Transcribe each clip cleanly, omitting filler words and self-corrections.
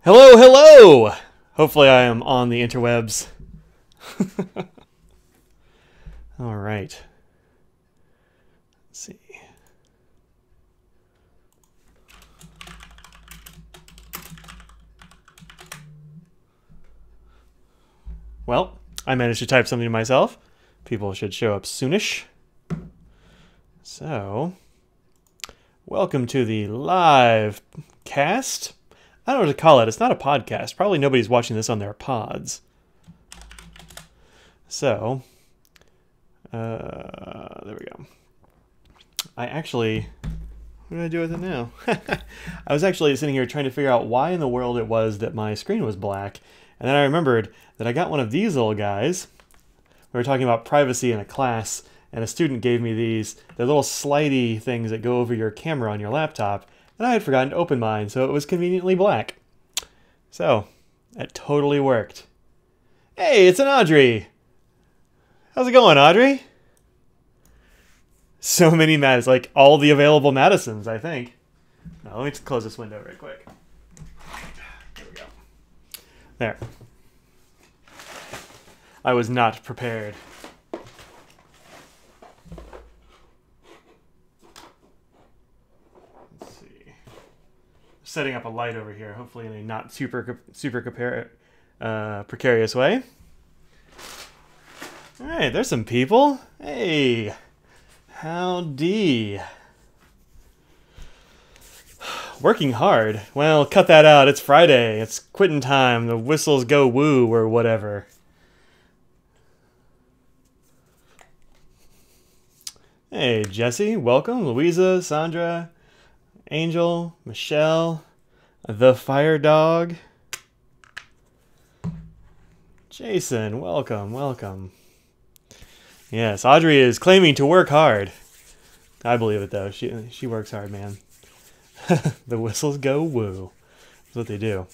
Hello, hello! Hopefully I am on the interwebs. All right. Let's see. Well, I managed to type something to myself. People should show up soonish. So, welcome to the live cast. I don't know what to call it. It's not a podcast. Probably nobody's watching this on their pods. So, there we go. What did I do with it now? I was actually sitting here trying to figure out why in the world it was that my screen was black. And then I remembered that I got one of these little guys. We were talking about privacy in a class, and a student gave me these. They're little slidey things that go over your camera on your laptop. And I had forgotten to open mine, so it was conveniently black. So, that totally worked. Hey, it's an Audrey! How's it going, Audrey? So many Madisons, like all the available Madisons, I think. Now, let me just close this window real quick. There we go. There. I was not prepared. Setting up a light over here, hopefully in a not super precarious way. All right, there's some people. Hey, howdy. Working hard. Well, cut that out. It's Friday. It's quitting time. The whistles go woo or whatever. Hey, Jesse, welcome. Louisa, Sandra, Angel, Michelle, the Fire Dog. Jason, welcome, welcome. Yes, Audrey is claiming to work hard. I believe it though. She works hard, man. The whistles go woo. That's what they do.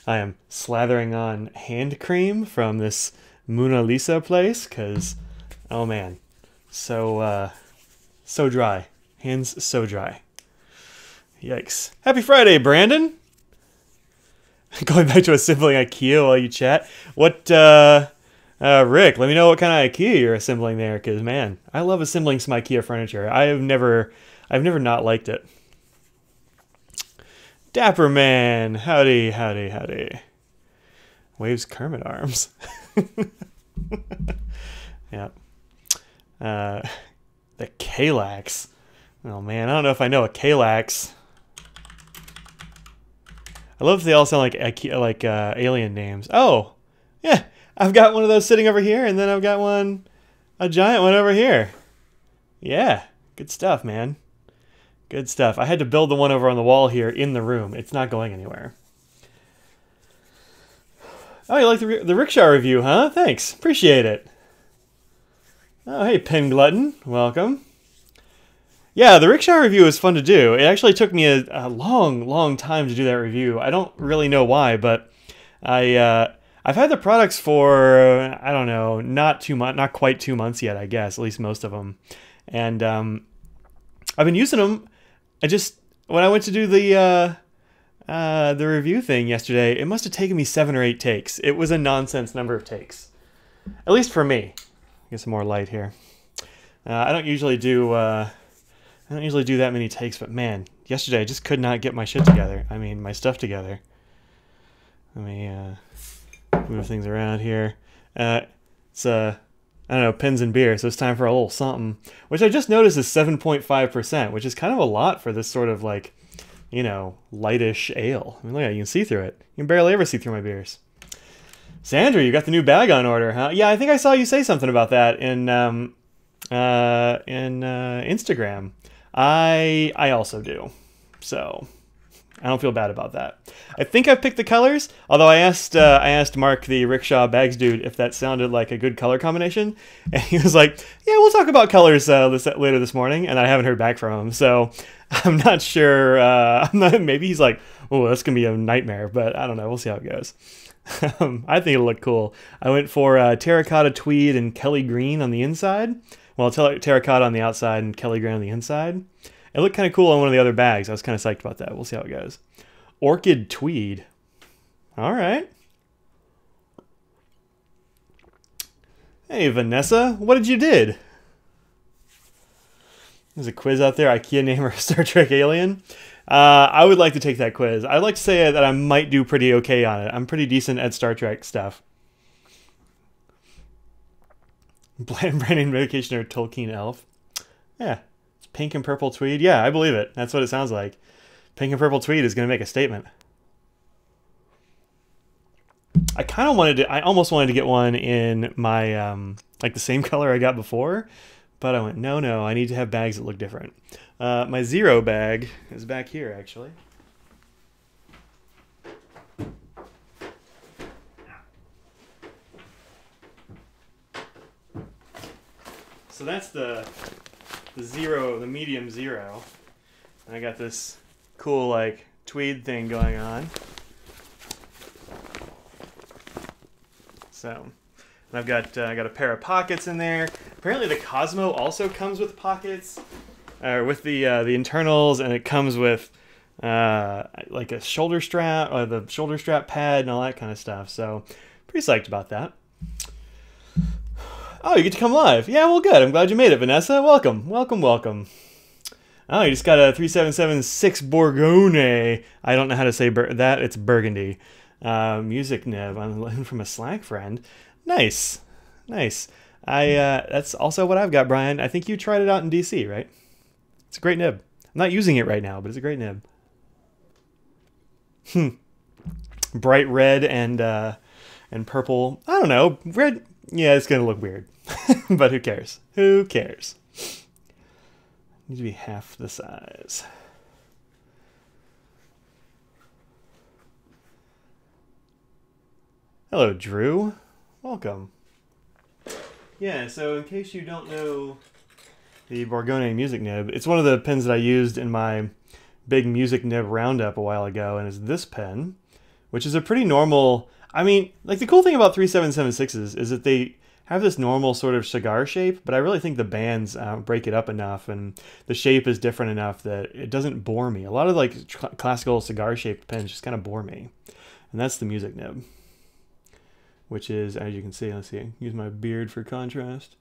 I am slathering on hand cream from this Mona Lisa place because, oh man, so dry. Hands so dry. Yikes. Happy Friday, Brandon! Going back to assembling IKEA while you chat. What, Rick, let me know what kind of IKEA you're assembling there, because, man, I love assembling some IKEA furniture. I've never not liked it. Dapper Man! Howdy, howdy, howdy. Waves Kermit arms. Yeah. The Kallax. Oh, man, I don't know if I know a Kallax. I love if they all sound like alien names. Oh, yeah. I've got one of those sitting over here, and then I've got a giant one over here. Yeah, good stuff, man. Good stuff. I had to build the one over on the wall here in the room. It's not going anywhere. Oh, you like the rickshaw review, huh? Thanks. Appreciate it. Oh, hey, Pen Glutton. Welcome. Yeah, the rickshaw review was fun to do. It actually took me a long time to do that review. I don't really know why, but I've had the products for, I don't know, not quite 2 months yet, I guess, at least most of them. And I've been using them. When I went to do the review thing yesterday, it must have taken me 7 or 8 takes. It was a nonsense number of takes. At least for me. Get some more light here. I don't usually do that many takes, but man, yesterday I just could not get my shit together. I mean, my stuff together. Let me move things around here. It's I don't know, pins and beer, so it's time for a little something, which I just noticed is 7.5%, which is kind of a lot for this sort of like, you know, lightish ale. I mean, look at it, you can see through it. You can barely ever see through my beers. Sandra, you got the new bag on order, huh? Yeah, I think I saw you say something about that in Instagram. I also do, so I don't feel bad about that. I think I've picked the colors, although I asked Mark, the rickshaw bags dude, if that sounded like a good color combination, and he was like, "Yeah, we'll talk about colors later this morning," and I haven't heard back from him, so I'm not sure. Maybe he's like, "Oh, that's gonna be a nightmare," but I don't know. We'll see how it goes. I think it'll look cool. I went for terracotta tweed and Kelly green on the inside. Well, terracotta on the outside and Kelly green on the inside. It looked kind of cool on one of the other bags. I was kind of psyched about that. We'll see how it goes. Orchid tweed. All right. Hey, Vanessa, what did you did? There's a quiz out there. IKEA name or Star Trek alien. I would like to take that quiz. I'd like to say that I might do pretty okay on it. I'm pretty decent at Star Trek stuff. Branding medication or Tolkien elf. Yeah. It's pink and purple tweed. Yeah, I believe it. That's what it sounds like. Pink and purple tweed is going to make a statement. I almost wanted to get one in my, like the same color I got before. But I went, no, I need to have bags that look different. My Zero bag is back here, actually. So that's the Zero, the medium Zero. And I got this cool, like, tweed thing going on. So... I've got I got a pair of pockets in there. Apparently, the Cosmo also comes with pockets, with the internals, and it comes with like a shoulder strap, or the shoulder strap pad, and all that kind of stuff. So, pretty psyched about that. Oh, you get to come live. Yeah, well, good. I'm glad you made it, Vanessa. Welcome, welcome, welcome. Oh, you just got a 3776 Bourgogne. I don't know how to say that. It's Burgundy. Music nib. I'm from a Slack friend. Nice, nice. That's also what I've got, Brian. I think you tried it out in DC, right? It's a great nib. I'm not using it right now, but it's a great nib. Bright red and purple. I don't know. Red. Yeah, it's gonna look weird, but who cares? Who cares? Needs to be half the size. Hello, Drew. Welcome. Yeah, so in case you don't know the Bourgogne music nib, it's one of the pens that I used in my big music nib roundup a while ago, and it's this pen, which is a pretty normal... I mean, like, the cool thing about 3776s is that they have this normal sort of cigar shape, but I really think the bands break it up enough, and the shape is different enough that it doesn't bore me. A lot of, like, classical cigar-shaped pens just kind of bore me, and that's the music nib. Which is, as you can see, let's see, use my beard for contrast.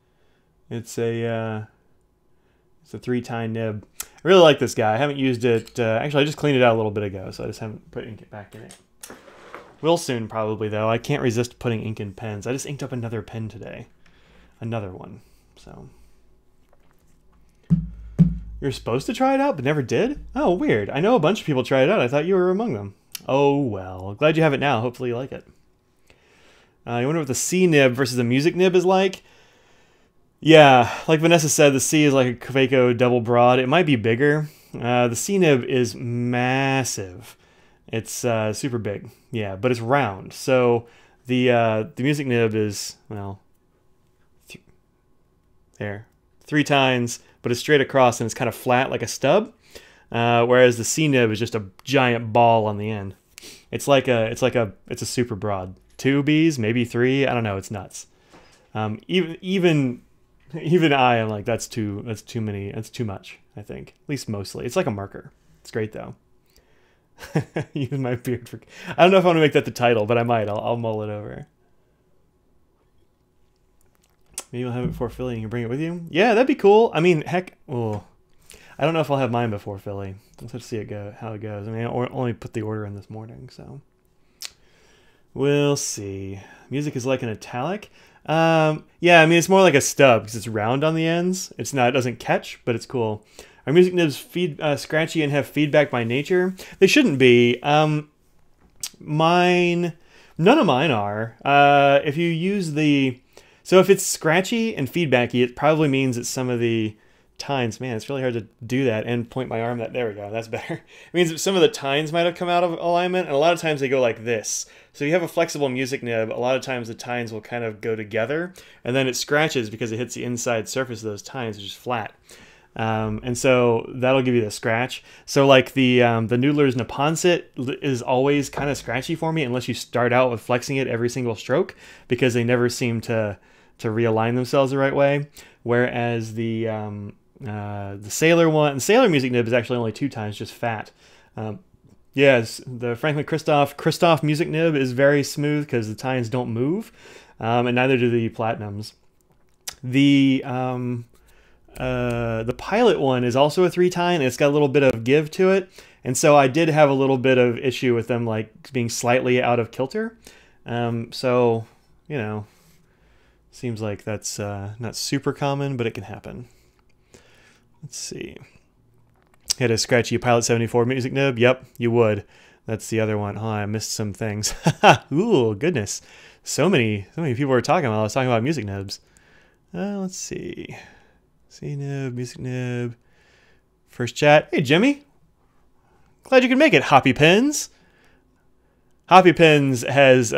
It's a 3-tine nib. I really like this guy. I haven't used it. Actually, I just cleaned it out a little bit ago, so I just haven't put ink back in it. Will soon, probably, though. I can't resist putting ink in pens. I just inked up another pen today. Another one. So. You're supposed to try it out, but never did? Oh, weird. I know a bunch of people tried it out. I thought you were among them. Oh, well. Glad you have it now. Hopefully you like it. You wonder what the C nib versus the music nib is like? Yeah, like Vanessa said, the C is like a Kaweco double broad. It might be bigger. The C nib is massive. It's super big. Yeah, but it's round. So the music nib is, well, there. 3 tines, but it's straight across and it's kind of flat like a stub. Whereas the C nib is just a giant ball on the end. It's a super broad. 2 Bs, maybe 3. I don't know. It's nuts. Even I am like, that's too many. That's too much, I think. At least mostly. It's like a marker. It's great though. Use my beard for... I don't know if I want to make that the title, but I might. I'll mull it over. Maybe you'll have it before Philly and you can bring it with you? Yeah, that'd be cool. I mean, heck, oh, I don't know if I'll have mine before Philly. Let's have to see how it goes. I mean, I only put the order in this morning, so... We'll see. Music is like an italic. Yeah, I mean, it's more like a stub because it's round on the ends. It doesn't catch, but it's cool. Are music nibs scratchy and have feedback by nature? They shouldn't be. None of mine are. If you use so if it's scratchy and feedbacky, it probably means that some of the tines, man, it's really hard to do that and point my arm there we go, that's better. It means that some of the tines might have come out of alignment, and a lot of times they go like this. So you have a flexible music nib, a lot of times the tines will kind of go together, and then it scratches because it hits the inside surface of those tines, which is flat. And so that'll give you the scratch. So like the Noodler's Neponset is always kind of scratchy for me unless you start out with flexing it every single stroke, because they never seem to realign themselves the right way. Whereas the Sailor music nib is actually only 2 tines, just fat. Yes, the Franklin Christoph music nib is very smooth because the tines don't move, and neither do the platinums. The pilot one is also a 3-tine. It's got a little bit of give to it, and so I did have a little bit of issue with them like being slightly out of kilter. So you know, seems like that's not super common, but it can happen. Let's see. Hit a scratchy Pilot 74 music nib? Yep, you would. That's the other one. Oh, I missed some things. Ooh, goodness. So many people were talking while I was talking about music nibs. Let's see. C nib, music nib. First chat. Hey, Jimmy. Glad you could make it, Hoppy Pins. Hoppy Pins has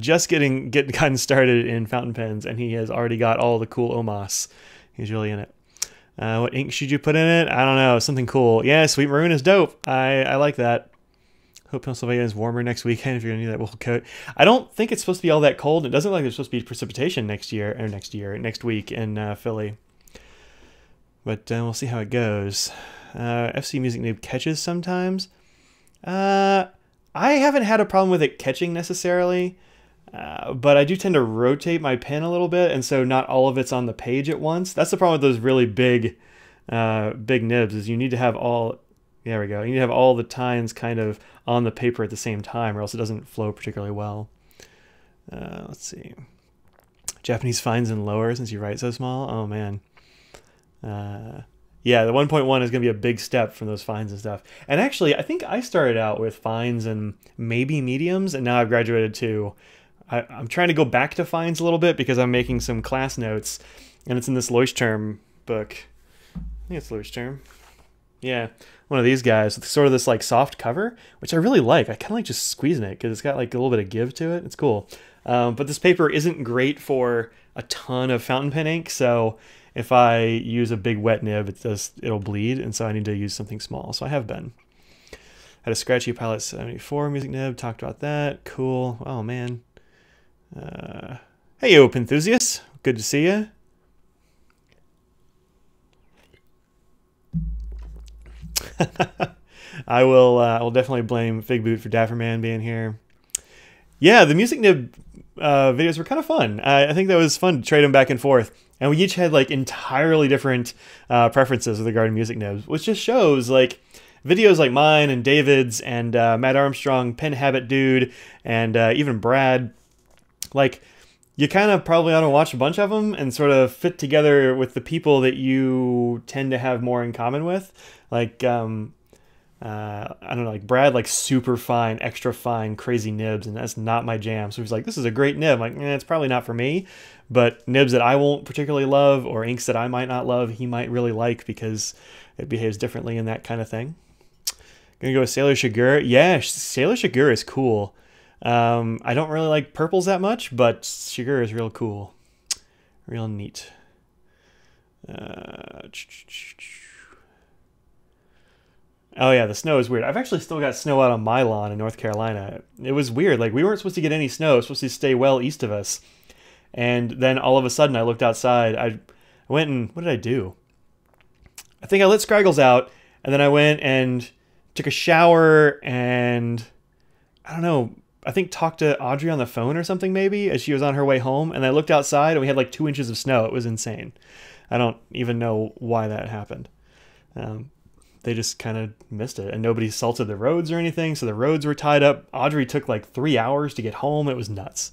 just gotten started in fountain pens, and he has already got all the cool OMOS. He's really in it. What ink should you put in it? I don't know. Something cool. Yeah, Sweet Maroon is dope. I like that. Hope Pennsylvania is warmer next weekend if you're going to do that wool coat. I don't think it's supposed to be all that cold. It doesn't look like there's supposed to be precipitation next week in Philly. But we'll see how it goes. FC Music Noob catches sometimes. I haven't had a problem with it catching necessarily. But I do tend to rotate my pen a little bit, and so not all of it's on the page at once. That's the problem with those really big nibs, is you need to have all, there we go, you need to have all the tines kind of on the paper at the same time, or else it doesn't flow particularly well. Let's see. Japanese fines and lower since you write so small? Oh, man. Yeah, the 1.1 is going to be a big step from those fines and stuff. And actually, I think I started out with fines and maybe mediums, and now I've graduated to... I'm trying to go back to fines a little bit because I'm making some class notes, and it's in this Leuchtturm book. I think it's Leuchtturm. Yeah, one of these guys with sort of this like soft cover, which I really like. I kind of like just squeezing it because it's got like a little bit of give to it. It's cool. But this paper isn't great for a ton of fountain pen ink, so if I use a big wet nib, it'll bleed, and so I need to use something small. So I have been. Had a scratchy Pilot 74 music nib. Talked about that. Cool. Oh man. Hey, Open Enthusiasts. Good to see you. I will definitely blame Fig Boot for Dapperman being here. Yeah, the music nib videos were kind of fun. I think that was fun to trade them back and forth. And we each had like entirely different preferences with regard to music nibs, which just shows like videos like mine and David's and Matt Armstrong, Pen Habit Dude, and even Brad. Like, you kind of probably ought to watch a bunch of them and sort of fit together with the people that you tend to have more in common with. Like, I don't know, like Brad, like super fine, extra fine, crazy nibs, and that's not my jam. So he's like, this is a great nib. I'm like, it's probably not for me. But nibs that I won't particularly love or inks that I might not love, he might really like because it behaves differently and that kind of thing. Gonna go with Sailor Shigur. Yeah, Sailor Shigur is cool. I don't really like purples that much, but Shigur is real cool. Real neat. Oh yeah, the snow is weird. I've actually still got snow out on my lawn in North Carolina. It was weird. Like, we weren't supposed to get any snow. It was supposed to stay well east of us. And then all of a sudden I looked outside. I went and, what did I do? I think I lit Scraggles out, and then I went and took a shower and, I don't know, I think talked to Audrey on the phone or something maybe as she was on her way home, and I looked outside and we had like 2 inches of snow. It was insane. I don't even know why that happened. They just kind of missed it, and nobody salted the roads or anything, so the roads were tied up. Audrey took like 3 hours to get home. It was nuts.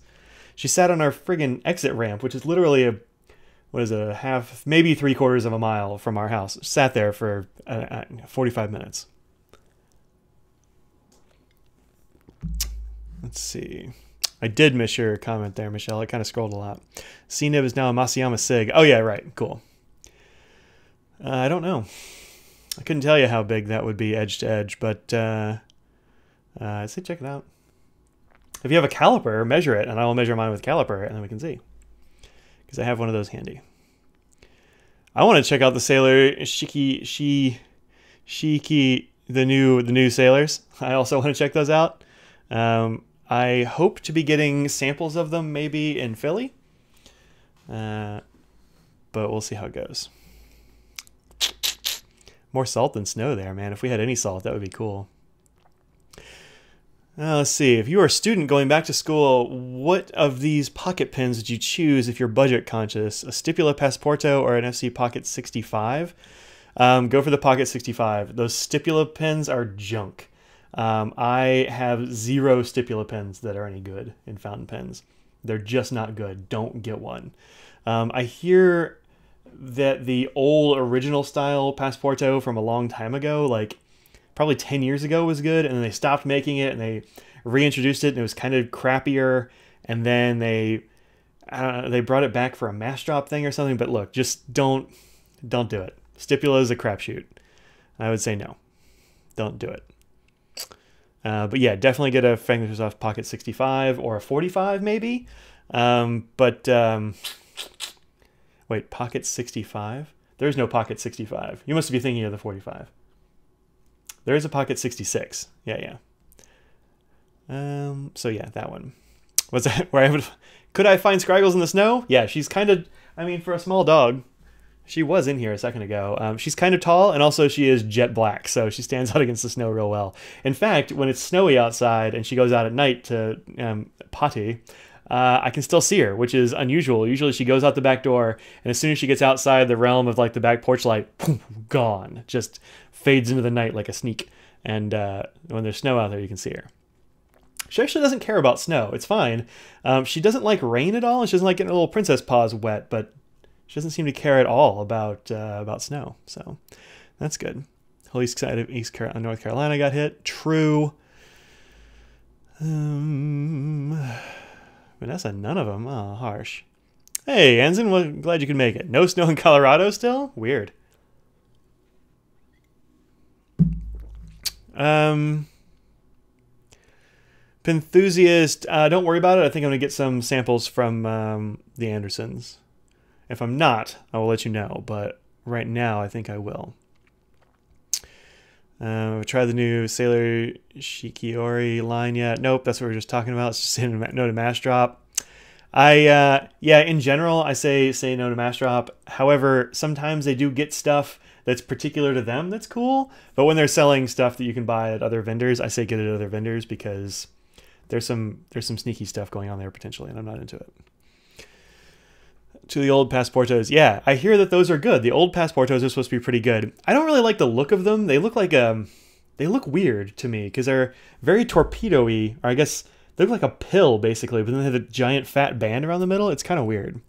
She sat on our friggin' exit ramp, which is literally a half, maybe 3/4 of a mile from our house. Sat there for 45 minutes. Let's see. I did miss your comment there, Michelle. I kind of scrolled a lot. CNIB is now a Masayama SIG. Oh, yeah, right. Cool. I don't know. I couldn't tell you how big that would be edge to edge, but I'd say check it out. If you have a caliper, measure it, and I will measure mine with caliper, and then we can see. Because I have one of those handy. I want to check out the Sailor Shiki, the new Sailors. I also want to check those out. I hope to be getting samples of them maybe in Philly, but we'll see how it goes. More salt than snow there, man. If we had any salt, that would be cool. Let's see. If you are a student going back to school, what of these pocket pens would you choose if you're budget conscious? A Stipula Passeporto or an FC Pocket 65? Go for the Pocket 65. Those Stipula pens are junk. I have 0 Stipula pens that are any good in fountain pens. They're just not good. Don't get one. I hear that the old original style Passeporto from a long time ago, like probably 10 years ago, was good, and then they stopped making it and they reintroduced it and it was kind of crappier, and then they brought it back for a mass drop thing or something. But look, just don't do it. Stipula is a crapshoot. I would say no. Don't do it. But yeah, definitely get a Frank Microsoft Pocket 65 or a 45 maybe. Wait, Pocket 65? There's no Pocket 65. You must be thinking of the 45. There is a Pocket 66. Yeah. So yeah, that one. Was that where could I find Scraggles in the snow? Yeah, she's kind of, I mean, for a small dog, she was in here a second ago. She's kind of tall, and also she is jet black, so she stands out against the snow real well. In fact, when it's snowy outside and she goes out at night to potty, I can still see her, which is unusual. Usually she goes out the back door, and as soon as she gets outside the realm of like the back porch light, poof, gone. Just fades into the night like a sneak. And when there's snow out there, you can see her. She actually doesn't care about snow. It's fine. She doesn't like rain at all, and she doesn't like getting her little princess paws wet, but she doesn't seem to care at all about snow. So that's good. Whole east side of North Carolina got hit. True. Vanessa, none of them. Oh, harsh. Hey, Ensign, well, glad you could make it. No snow in Colorado still? Weird. Penthusiast, don't worry about it. I think I'm going to get some samples from the Andersons. If I'm not, I will let you know. But right now, I think I will. Try the new Sailor Shikiori line yet? Nope, that's what we were just talking about. It's just saying no to mass drop. Yeah, in general, I say no to mass drop. However, sometimes they do get stuff that's particular to them that's cool. But when they're selling stuff that you can buy at other vendors, I say get it at other vendors because there's some sneaky stuff going on there potentially, and I'm not into it. To the old Passeportos. Yeah, I hear that those are good. The old Passeportos are supposed to be pretty good. I don't really like the look of them. They look like they look weird to me because they're very torpedo-y, or I guess they look like a pill basically, but then they have a giant fat band around the middle. It's kind of weird.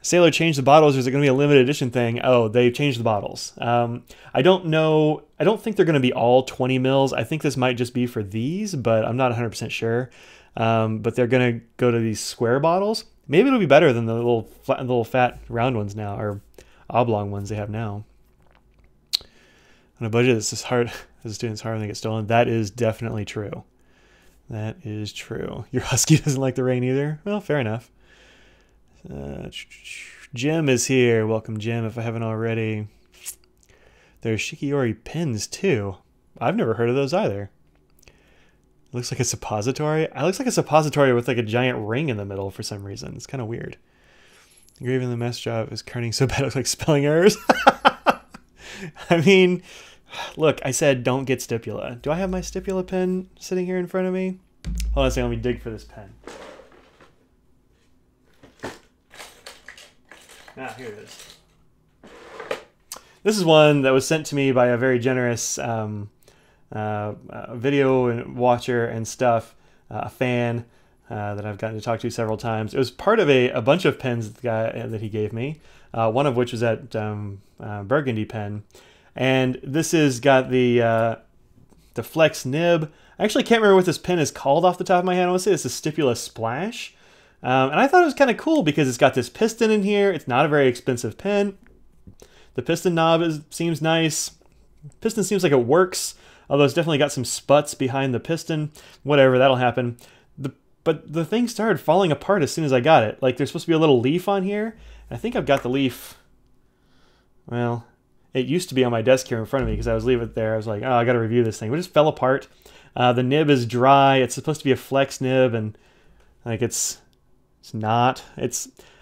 Sailor changed the bottles. Is it going to be a limited edition thing? Oh, they've changed the bottles. I don't know. I don't think they're going to be all 20 mils. I think this might just be for these, but I'm not 100% sure. But they're going to go to these square bottles. Maybe it'll be better than the little fat round ones now, or oblong ones they have now. On a budget, it's just hard as a student. It's hard when they get stolen. That is definitely true. That is true. Your husky doesn't like the rain either. Well, fair enough. Jim is here. Welcome, Jim. If I haven't already, there's Shikiori pins too. I've never heard of those either. It looks like a suppository. It looks like a suppository with like a giant ring in the middle for some reason. It's kind of weird. Engraving the mess job is kerning so bad it looks like spelling errors. I mean, look, I said don't get Stipula. Do I have my Stipula pen sitting here in front of me? Hold on a second, let me dig for this pen. Ah, here it is. This is one that was sent to me by a very generous video and watcher and stuff, a fan that I've gotten to talk to several times. It was part of a bunch of pens that he gave me, one of which was that Burgundy pen. And this has got the flex nib. I actually can't remember what this pen is called off the top of my head. I want to say it's a Stipula Splash. And I thought it was kind of cool because it's got this piston in here. It's not a very expensive pen. The piston knob seems nice. Piston seems like it works, although it's definitely got some sputs behind the piston. Whatever, that'll happen. But the thing started falling apart as soon as I got it. Like, there's supposed to be a little leaf on here. I think I've got the leaf. Well, it used to be on my desk here in front of me because I was leaving it there. I was like, oh, I got to review this thing. It just fell apart. The nib is dry. It's supposed to be a flex nib, and like it's not.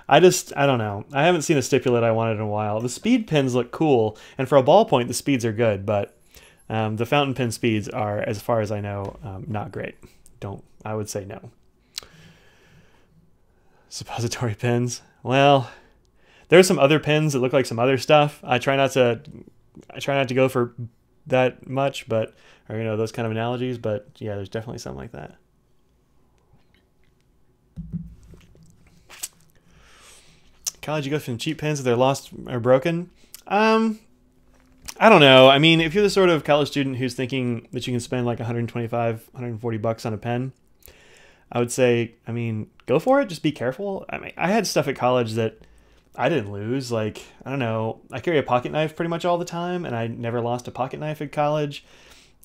I don't know. I haven't seen a Stipula I wanted in a while. The speed pins look cool, and for a ballpoint, the speeds are good, but The fountain pen speeds are, as far as I know, not great. I would say no. Suppository pens. Well, there are some other pens that look like some other stuff. I try not to go for that much, but, or, those kind of analogies, but yeah, there's definitely something like that. College, you go from cheap pens if they're lost or broken. I don't know. I mean, if you're the sort of college student who's thinking that you can spend like 125, 140 bucks on a pen, I would say, I mean, go for it. Just be careful. I mean, I had stuff at college that I didn't lose. Like, I don't know. I carry a pocket knife pretty much all the time, and I never lost a pocket knife at college.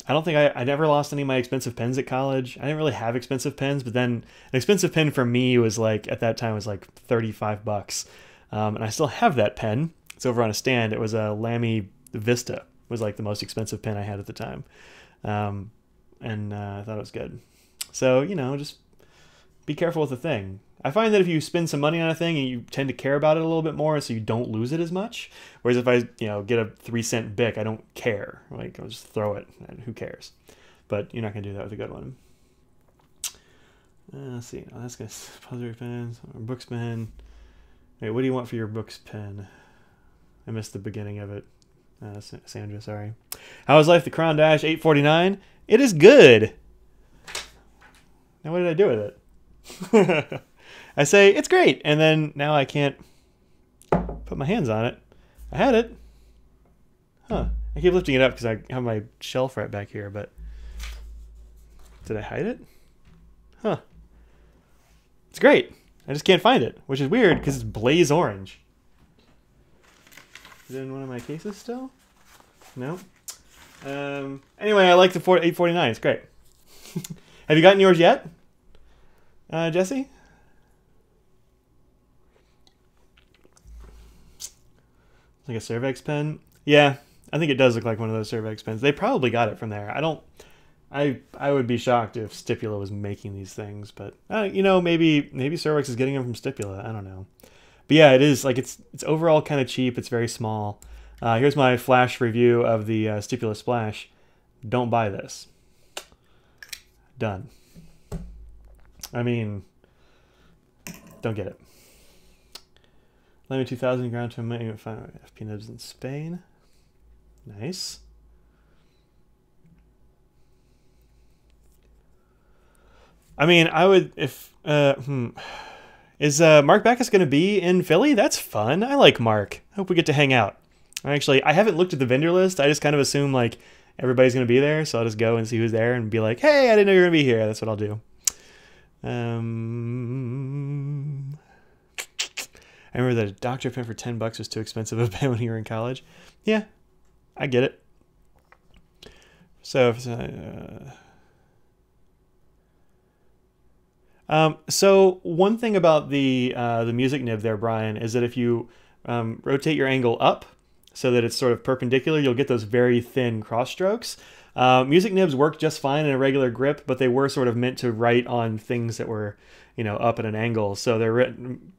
I don't think I never lost any of my expensive pens at college. I didn't really have expensive pens, but then an expensive pen for me was like, at that time, was like 35 bucks. And I still have that pen. It's over on a stand. It was a Lamy Vista. Was like the most expensive pen I had at the time. And I thought it was good. So, just be careful with the thing. I find that if you spend some money on a thing, and you tend to care about it a little bit more, so you don't lose it as much. Whereas if I, get a 3-cent Bic, I don't care. Like, I'll just throw it, and who cares? But you're not going to do that with a good one. Let's see. Oh, that's good. Suppository pens, or Brooks pen. Wait, what do you want for your Brooks pen? I missed the beginning of it. Sandra, sorry. How is life? The Crown Dash 849. It is good. Now, what did I do with it? I say, it's great. And then now I can't put my hands on it. I had it. Huh. I keep lifting it up because I have my shelf right back here, but did I hide it? Huh. It's great. I just can't find it, which is weird because it's blaze orange. Is it in one of my cases still? No. Anyway, I like the 849. It's great. Have you gotten yours yet, Jesse? Like a Cervex pen? Yeah, I think it does look like one of those Cervex pens. They probably got it from there. I would be shocked if Stipula was making these things, but maybe Cervex is getting them from Stipula. I don't know. But yeah, it is like it's overall kind of cheap. It's very small. Here's my flash review of the Stipula Splash. Don't buy this. Done. I mean, don't get it. Lamy 2000 ground to FP nibs in Spain. Nice. I mean, I would if is Mark Backus going to be in Philly? That's fun. I like Mark. I hope we get to hang out. I haven't looked at the vendor list. I just kind of assume like everybody's going to be there, so I'll just go and see who's there and be like, "Hey, I didn't know you were going to be here." That's what I'll do. I remember that a doctor pen for $10 was too expensive a pen when you were in college. Yeah, I get it. So, so one thing about the music nib there, Brian, is that if you rotate your angle up so that it's sort of perpendicular, you'll get those very thin cross strokes. Music nibs work just fine in a regular grip, but they were sort of meant to write on things that were, up at an angle. So they're written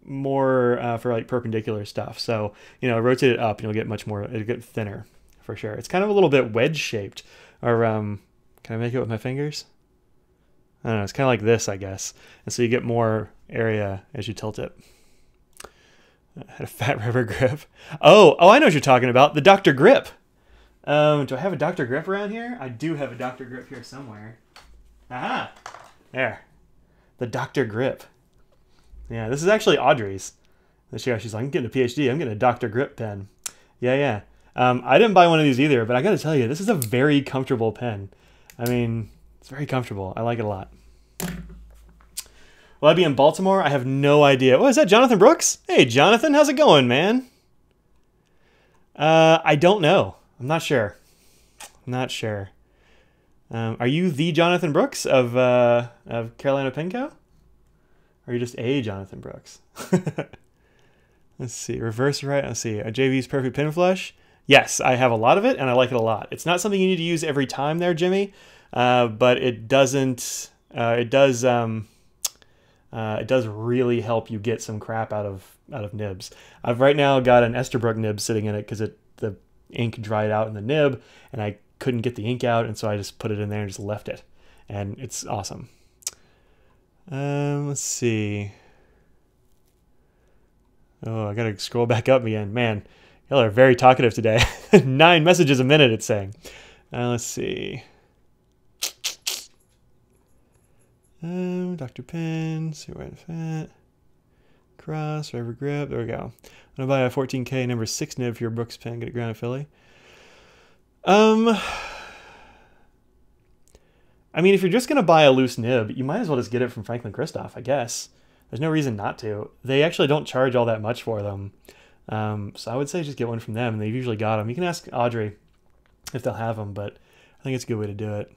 more for like perpendicular stuff. So, rotate it up and you'll get it'll get thinner for sure. It's kind of a little bit wedge shaped. Or can I make it with my fingers? I don't know. It's kind of like this, I guess. And so you get more area as you tilt it. I had a fat rubber grip. Oh, I know what you're talking about. The Dr. Grip. Do I have a Dr. Grip around here? I do have a Dr. Grip here somewhere. Aha! There. The Dr. Grip. Yeah, this is actually Audrey's. She's like, I'm getting a PhD. I'm getting a Dr. Grip pen. Yeah. I didn't buy one of these either, but I got to tell you, this is a very comfortable pen. I mean, it's very comfortable. I like it a lot. Will I be in Baltimore? I have no idea. Oh, is that Jonathan Brooks? Hey, Jonathan, how's it going, man? I don't know. I'm not sure. Are you the Jonathan Brooks of Carolina Penco? Or are you just a Jonathan Brooks? Let's see. Reverse right. Let's see. A JV's Perfect Pen Flush. Yes, I have a lot of it, and I like it a lot. It's not something you need to use every time there, Jimmy, but it doesn't. It does really help you get some crap out of nibs. I've right now got an Esterbrook nib sitting in it because the ink dried out in the nib, and I couldn't get the ink out, and so I just put it in there and just left it. And it's awesome. Let's see. Oh, I gotta scroll back up again. Man, y'all are very talkative today. 9 messages a minute, it's saying. Let's see. Dr. Pen, Super White Fat, Cross, Forever Grip. There we go. I'm gonna buy a 14K number 6 nib for your Brooks pen. Get it grounded Philly. I mean, if you're just gonna buy a loose nib, you might as well just get it from Franklin-Christoph, I guess. There's no reason not to. They actually don't charge all that much for them. So I would say just get one from them, and they've usually got them. You can ask Audrey if they'll have them, but I think it's a good way to do it.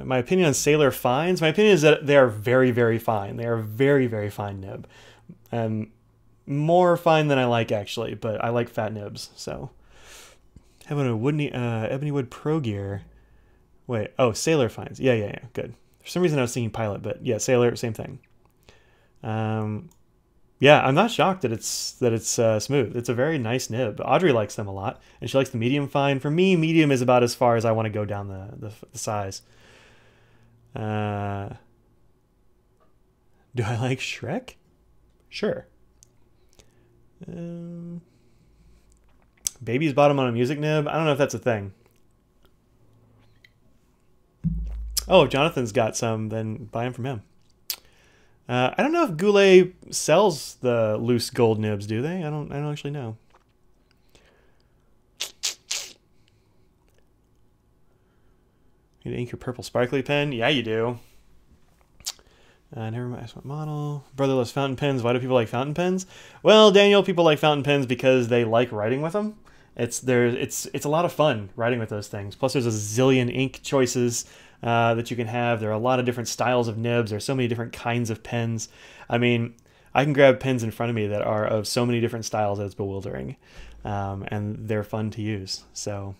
My opinion on Sailor Fines. My opinion is that they are very, very fine. They are a very, very fine nib. More fine than I like, actually, but I like fat nibs, so. Having a Ebony Wood Pro Gear. Wait, oh, Sailor Fines. Yeah, good. For some reason I was thinking Pilot, but yeah, Sailor, same thing. Yeah, I'm not shocked that it's smooth. It's a very nice nib. Audrey likes them a lot, and she likes the medium fine. For me, medium is about as far as I want to go down the size. Do I like Shrek? Sure. Baby's bottom on a music nib? I don't know if that's a thing. Oh, if Jonathan's got some, then buy them from him. I don't know if Goulet sells the loose gold nibs, do they? I don't actually know. You ink your purple sparkly pen? Yeah, you do. Never mind. That's what model. Brotherless fountain pens. Why do people like fountain pens? Well, Daniel, people like fountain pens because they like writing with them. It's a lot of fun writing with those things. Plus, there's a zillion ink choices that you can have. There are a lot of different styles of nibs. There's so many different kinds of pens. I mean, I can grab pens in front of me that are of so many different styles that it's bewildering. And they're fun to use. So,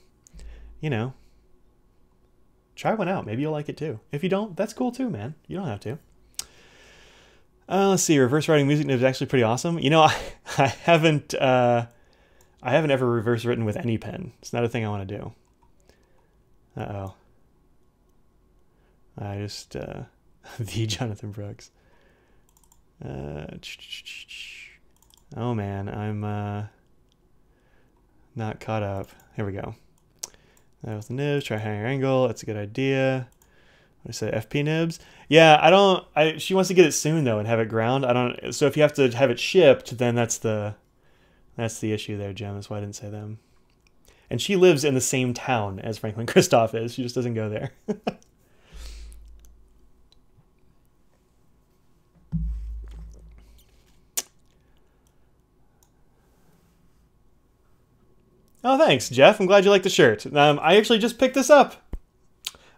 you know, try one out. Maybe you'll like it too. If you don't, that's cool too, man. You don't have to. Let's see. Reverse writing music nibs is actually pretty awesome. You know, I haven't ever reverse written with any pen. It's not a thing I want to do. Uh-oh. I just, the Jonathan Brooks. Oh man, I'm not caught up. Here we go. With the nibs, try higher angle. That's a good idea. What did I say? FP nibs? Yeah, she wants to get it soon though and have it ground. So if you have to have it shipped, then that's the issue there, Jim. That's why I didn't say them. And she lives in the same town as Franklin-Christoph is. She just doesn't go there. Oh, thanks, Jeff. I'm glad you like the shirt. I actually just picked this up.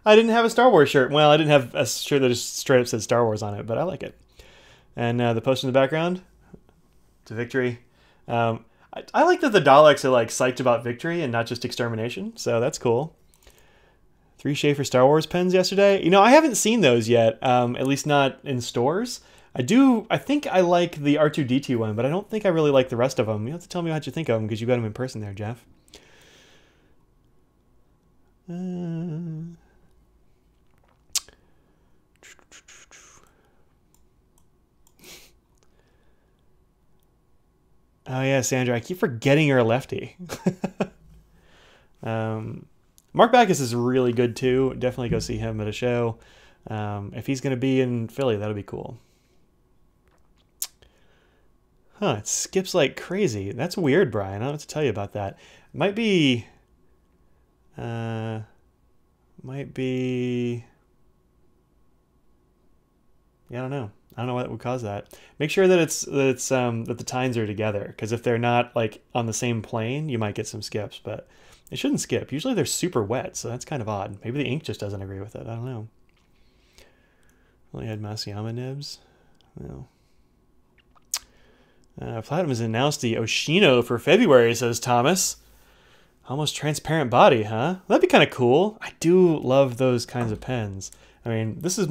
I didn't have a Star Wars shirt. Well, I didn't have a shirt that just straight up said Star Wars on it, but I like it. And the poster in the background, to Victory. I like that the Daleks are like psyched about victory and not just extermination, so that's cool. 3 Schaefer Star Wars pens yesterday. You know, I haven't seen those yet, at least not in stores. I think I like the R2-D2 one, but I don't think I really like the rest of them. You have to tell me what you think of them because you got them in person there, Jeff. Oh yeah, Sandra, I keep forgetting you're a lefty. Mark Backus is really good too. Definitely go see him at a show. If he's going to be in Philly, that'll be cool. Huh, it skips like crazy. That's weird, Brian. I don't know what to tell you about that. Might be... Yeah, I don't know. I don't know what would cause that. Make sure that that the tines are together, because if they're not like on the same plane, you might get some skips, but it shouldn't skip. Usually they're super wet, so that's kind of odd. Maybe the ink just doesn't agree with it. I don't know. Only had Masayama nibs. No. Platinum has announced the Oshino for February, says Thomas. Almost transparent body, huh? That'd be kind of cool. I do love those kinds of pens. I mean, this is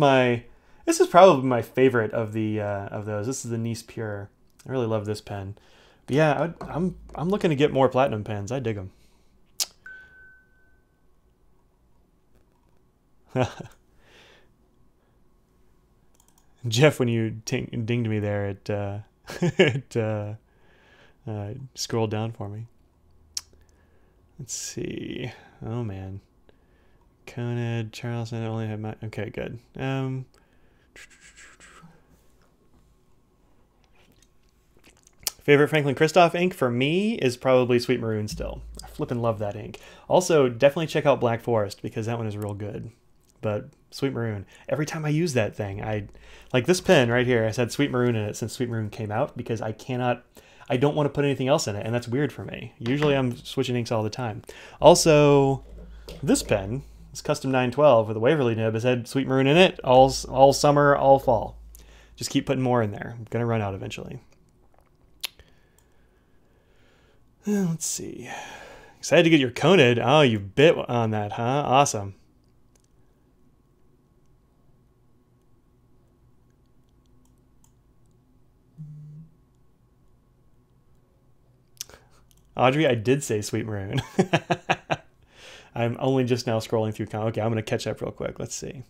probably my favorite of those. This is the Nice Pure. I really love this pen. But yeah, I'm looking to get more platinum pens. I dig them. Jeff, when you dinged me there, it scrolled down for me. Let's see. Oh man, Coned, Charles, I only have my. Okay, good. Favorite Franklin Christoph ink for me is probably Sweet Maroon still. I flippin' love that ink. Also, definitely check out Black Forest because that one is real good. But Sweet Maroon, every time I use that thing, like this pen right here, I said Sweet Maroon in it since Sweet Maroon came out because I don't want to put anything else in it, and that's weird for me. Usually I'm switching inks all the time. Also, this pen, this Custom 912 with a Waverly nib, has had Sweet Maroon in it all summer, all fall. Just keep putting more in there. I'm going to run out eventually. Let's see. Excited to get your Coned. Oh, you bit on that, huh? Awesome. Audrey, I did say Sweet Maroon. I'm only just now scrolling through. Okay, I'm going to catch up real quick. Let's see.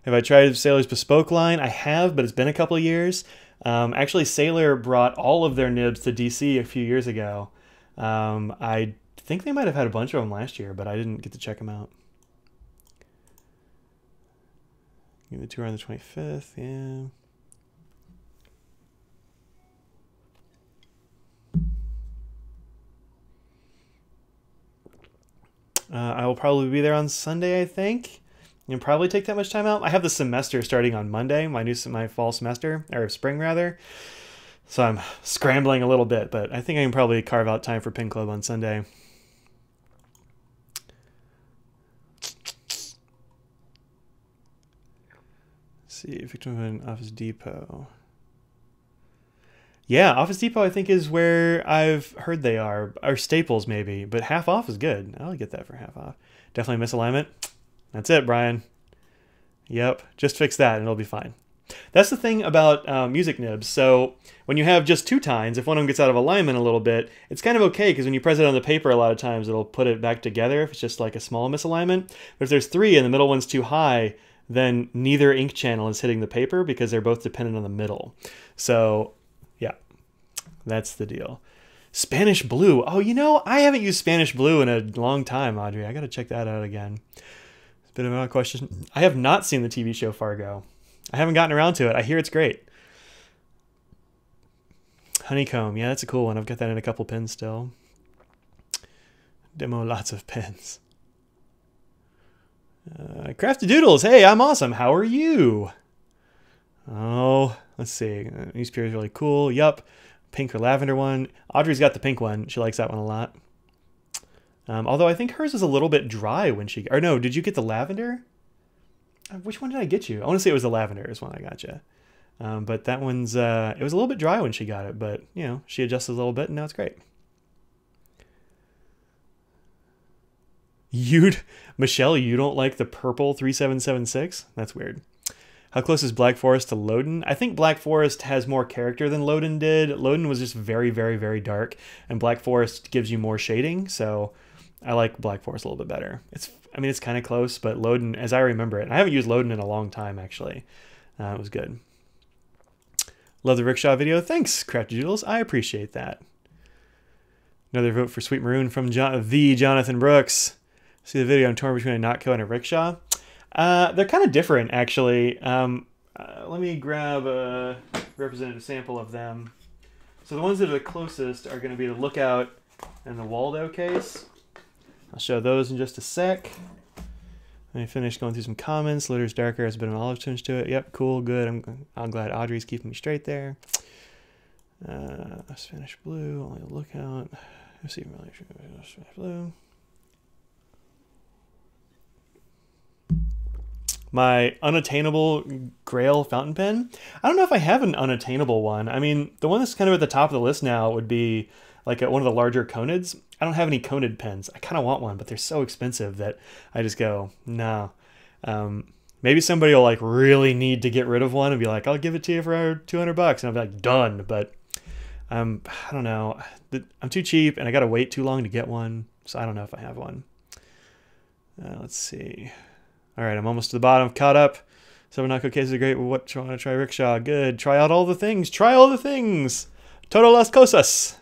Have I tried Sailor's Bespoke line? I have, but it's been a couple of years. Actually, Sailor brought all of their nibs to DC a few years ago. I think they might have had a bunch of them last year, but I didn't get to check them out. Give the tour on the 25th, yeah. I will probably be there on Sunday, I think. And probably take that much time out. I have the semester starting on Monday, my fall semester, or spring rather. So I'm scrambling a little bit, but I think I can probably carve out time for Pen Club on Sunday. Let's see, Victor Office Depot. Yeah, Office Depot I think is where I've heard they are, or Staples maybe, but half off is good. I'll get that for half off. Definitely misalignment. That's it, Brian. Yep, just fix that and it'll be fine. That's the thing about music nibs. So when you have just two tines, if one of them gets out of alignment a little bit, it's kind of okay because when you press it on the paper, a lot of times it'll put it back together if it's just like a small misalignment. But if there's three and the middle one's too high, then neither ink channel is hitting the paper because they're both dependent on the middle. So yeah, that's the deal. Spanish Blue. Oh, you know, I haven't used Spanish Blue in a long time, Audrey. I got to check that out again. It's a bit of an odd question. I have not seen the TV show Fargo. I haven't gotten around to it. I hear it's great. Honeycomb. Yeah, that's a cool one. I've got that in a couple pins still. Demo lots of pins. Crafty Doodles. Hey, I'm awesome. How are you? Oh, let's see. Newspaper is really cool. Yup. Pink or lavender one. Audrey's got the pink one. She likes that one a lot. Although I think hers is a little bit dry when she... Or no, did you get the lavender? Which one did I get you? I want to say it was the lavender is one I got you. But that one's... it was a little bit dry when she got it, but, you know, she adjusted a little bit and now it's great. Michelle, you don't like the purple 3776? That's weird. How close is Black Forest to Loden? I think Black Forest has more character than Loden did. Loden was just very, very, very dark, and Black Forest gives you more shading, so I like Black Forest a little bit better. I mean, it's kind of close, but Loden, as I remember it, and I haven't used Loden in a long time, actually. It was good. Love the Rickshaw video. Thanks, Crafty Doodles. I appreciate that. Another vote for Sweet Maroon from the Jonathan Brooks. See the video, I'm torn between a Notco and a Rickshaw. They're kind of different, actually. Let me grab a representative sample of them. So the ones that are the closest are going to be the Lookout and the Waldo case. I'll show those in just a sec. Let me finish going through some comments. Litter's darker, has a bit of an olive tinge to it. Yep, cool, good. I'm glad Audrey's keeping me straight there. Spanish Blue, only a Lookout. Let's see, Spanish Blue. My unattainable Grail fountain pen. I don't know if I have an unattainable one. I mean, the one that's kind of at the top of the list now would be like one of the larger Conids. I don't have any Conid pens. I kind of want one, but they're so expensive that I just go, no. Maybe somebody will like really need to get rid of one and be like, I'll give it to you for 200 bucks. And I'll be like, done. But I don't know. I'm too cheap and I got to wait too long to get one. So I don't know if I have one. Let's see. All right, I'm almost to the bottom, caught up. Sobonako cases are great. What do you want to try rickshaw? Good. Try out all the things. Try all the things. Todo las cosas.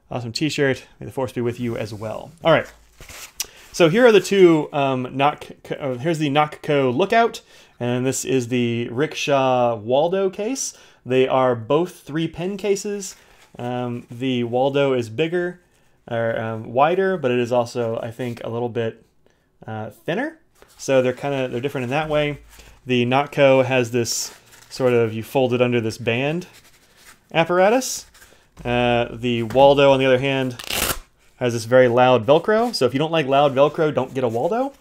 Awesome t-shirt. May the force be with you as well. All right. So here are the two here's the Nakko Lookout, and this is the Rickshaw Waldo case. They are both 3-pin cases. The Waldo is bigger, or wider, but it is also, I think, a little bit thinner. So they're different in that way. The Nakko has this sort of, you fold it under this band apparatus. The Waldo, on the other hand, has this very loud Velcro. So if you don't like loud Velcro, don't get a Waldo,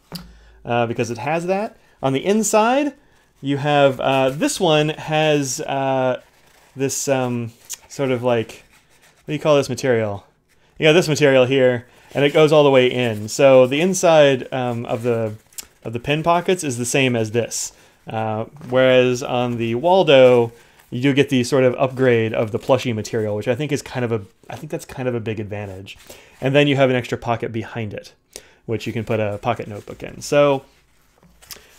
because it has that. On the inside, you have, this one has this sort of like, what do you call this material? You got this material here, and it goes all the way in. So the inside of the pin pockets is the same as this. Whereas on the Waldo, you do get the sort of upgrade of the plushy material, which I think is that's kind of a big advantage. And then you have an extra pocket behind it, which you can put a pocket notebook in. So,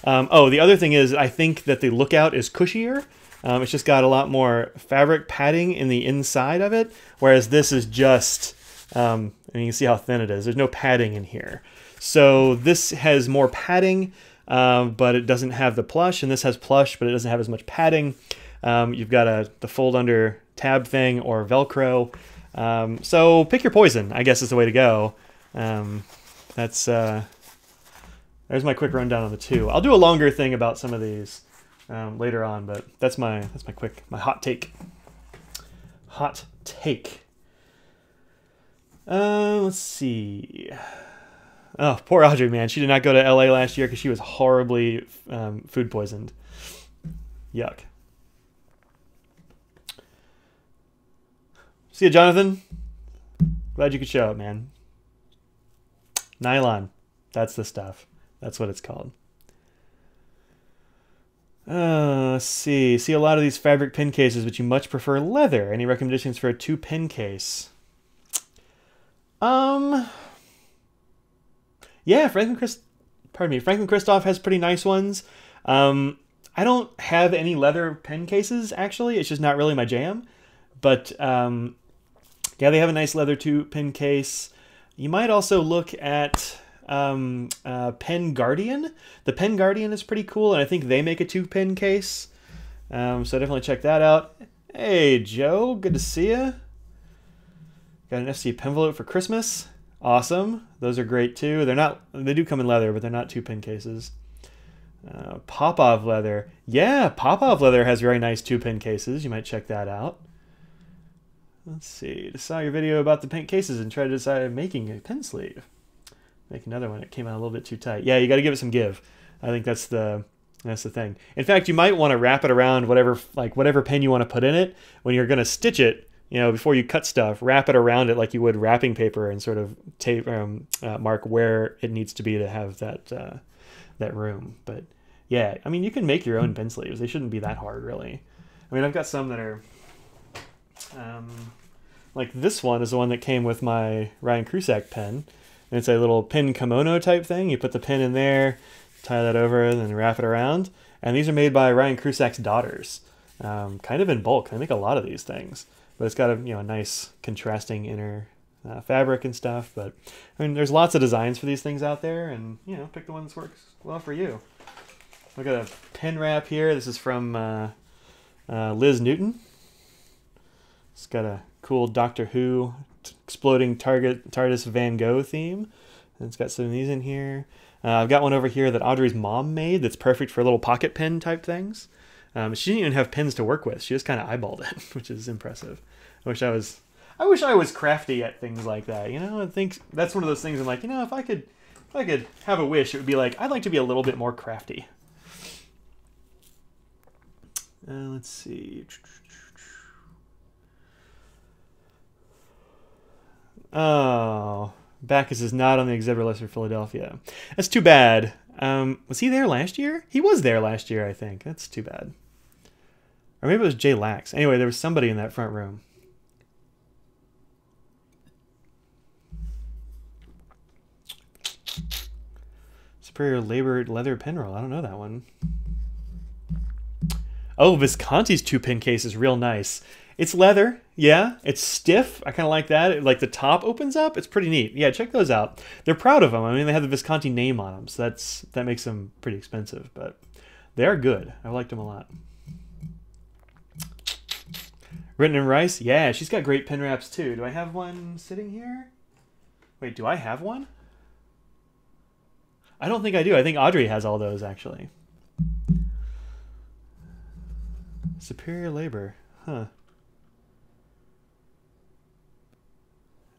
the other thing is, I think that the Lookout is cushier. It's just got a lot more fabric padding in the inside of it, whereas this is just, and you can see how thin it is. There's no padding in here. So this has more padding, but it doesn't have the plush, and this has plush, but it doesn't have as much padding. You've got the fold under tab thing or Velcro. So pick your poison, I guess is the way to go. There's my quick rundown on the two. I'll do a longer thing about some of these later on, but that's my hot take. Hot take. Let's see. Oh, poor Audrey, man. She did not go to LA last year because she was horribly food poisoned. Yuck. See ya, Jonathan. Glad you could show up, man. Nylon. That's the stuff. That's what it's called. Let's see. See a lot of these fabric pin cases, but you much prefer leather. Any recommendations for a 2-pin case? Yeah, Franklin Christoph has pretty nice ones. I don't have any leather pen cases, actually. It's just not really my jam. But, yeah, they have a nice leather 2-pin case. You might also look at Pen Guardian. The Pen Guardian is pretty cool, and I think they make a 2-pin case. So definitely check that out. Hey, Joe, good to see you. Got an FC Penvelope for Christmas. Awesome. Those are great too. They do come in leather, but they're not 2-pin cases. Popov leather. Yeah, Popov leather has very nice 2-pin cases. You might check that out. Let's see. Just saw your video about the pin cases and tried to decide making a pen sleeve. Make another one. It came out a little bit too tight. Yeah, you got to give it some give. I think that's the thing. In fact, you might want to wrap it around whatever pin you want to put in it when you're going to stitch it. You know, before you cut stuff, wrap it around it like you would wrapping paper and sort of tape mark where it needs to be to have that room. But yeah, I mean, you can make your own pen sleeves. They shouldn't be that hard, really. I mean, I've got some that are like this one is the one that came with my Ryan Krusak pen. And it's a little pin kimono type thing. You put the pin in there, tie that over, and then wrap it around. And these are made by Ryan Krusak's daughters, kind of in bulk. They make a lot of these things. But it's got a nice contrasting inner fabric and stuff. But I mean, there's lots of designs for these things out there, and pick the one that works well for you. I've got a pen wrap here. This is from Liz Newton. It's got a cool Doctor Who exploding TARDIS Van Gogh theme. And it's got some of these in here. I've got one over here that Audrey's mom made that's perfect for little pocket pen type things. She didn't even have pens to work with. She just kind of eyeballed it, which is impressive. I wish I was crafty at things like that. I think that's one of those things I'm like, if I could have a wish, it would be like, I'd like to be a little bit more crafty. Let's see. Oh, Bacchus is not on the exhibitor list for Philadelphia. That's too bad. Was he there last year? He was there last year, I think. That's too bad. Or maybe it was Jay Lax. Anyway, there was somebody in that front room. Superior Labor leather pen roll. I don't know that one. Oh, Visconti's 2-pin case is real nice. It's leather, yeah. It's stiff. I kind of like that. Like the top opens up. It's pretty neat. Yeah, check those out. They're proud of them. I mean, they have the Visconti name on them, so that makes them pretty expensive, but they are good. I liked them a lot. Written in Rice, yeah, she's got great pen wraps too. Do I have one sitting here? Wait, do I have one? I don't think I do. I think Audrey has all those actually. Superior Labor, huh?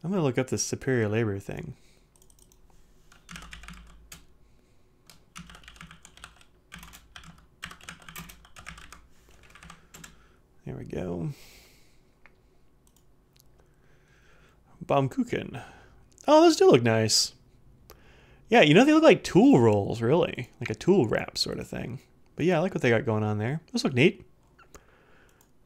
I'm gonna look up this Superior Labor thing. There we go. Baumkuchen. Oh, those do look nice. Yeah, you know, they look like tool rolls, really. Like a tool wrap sort of thing. But yeah, I like what they got going on there. Those look neat.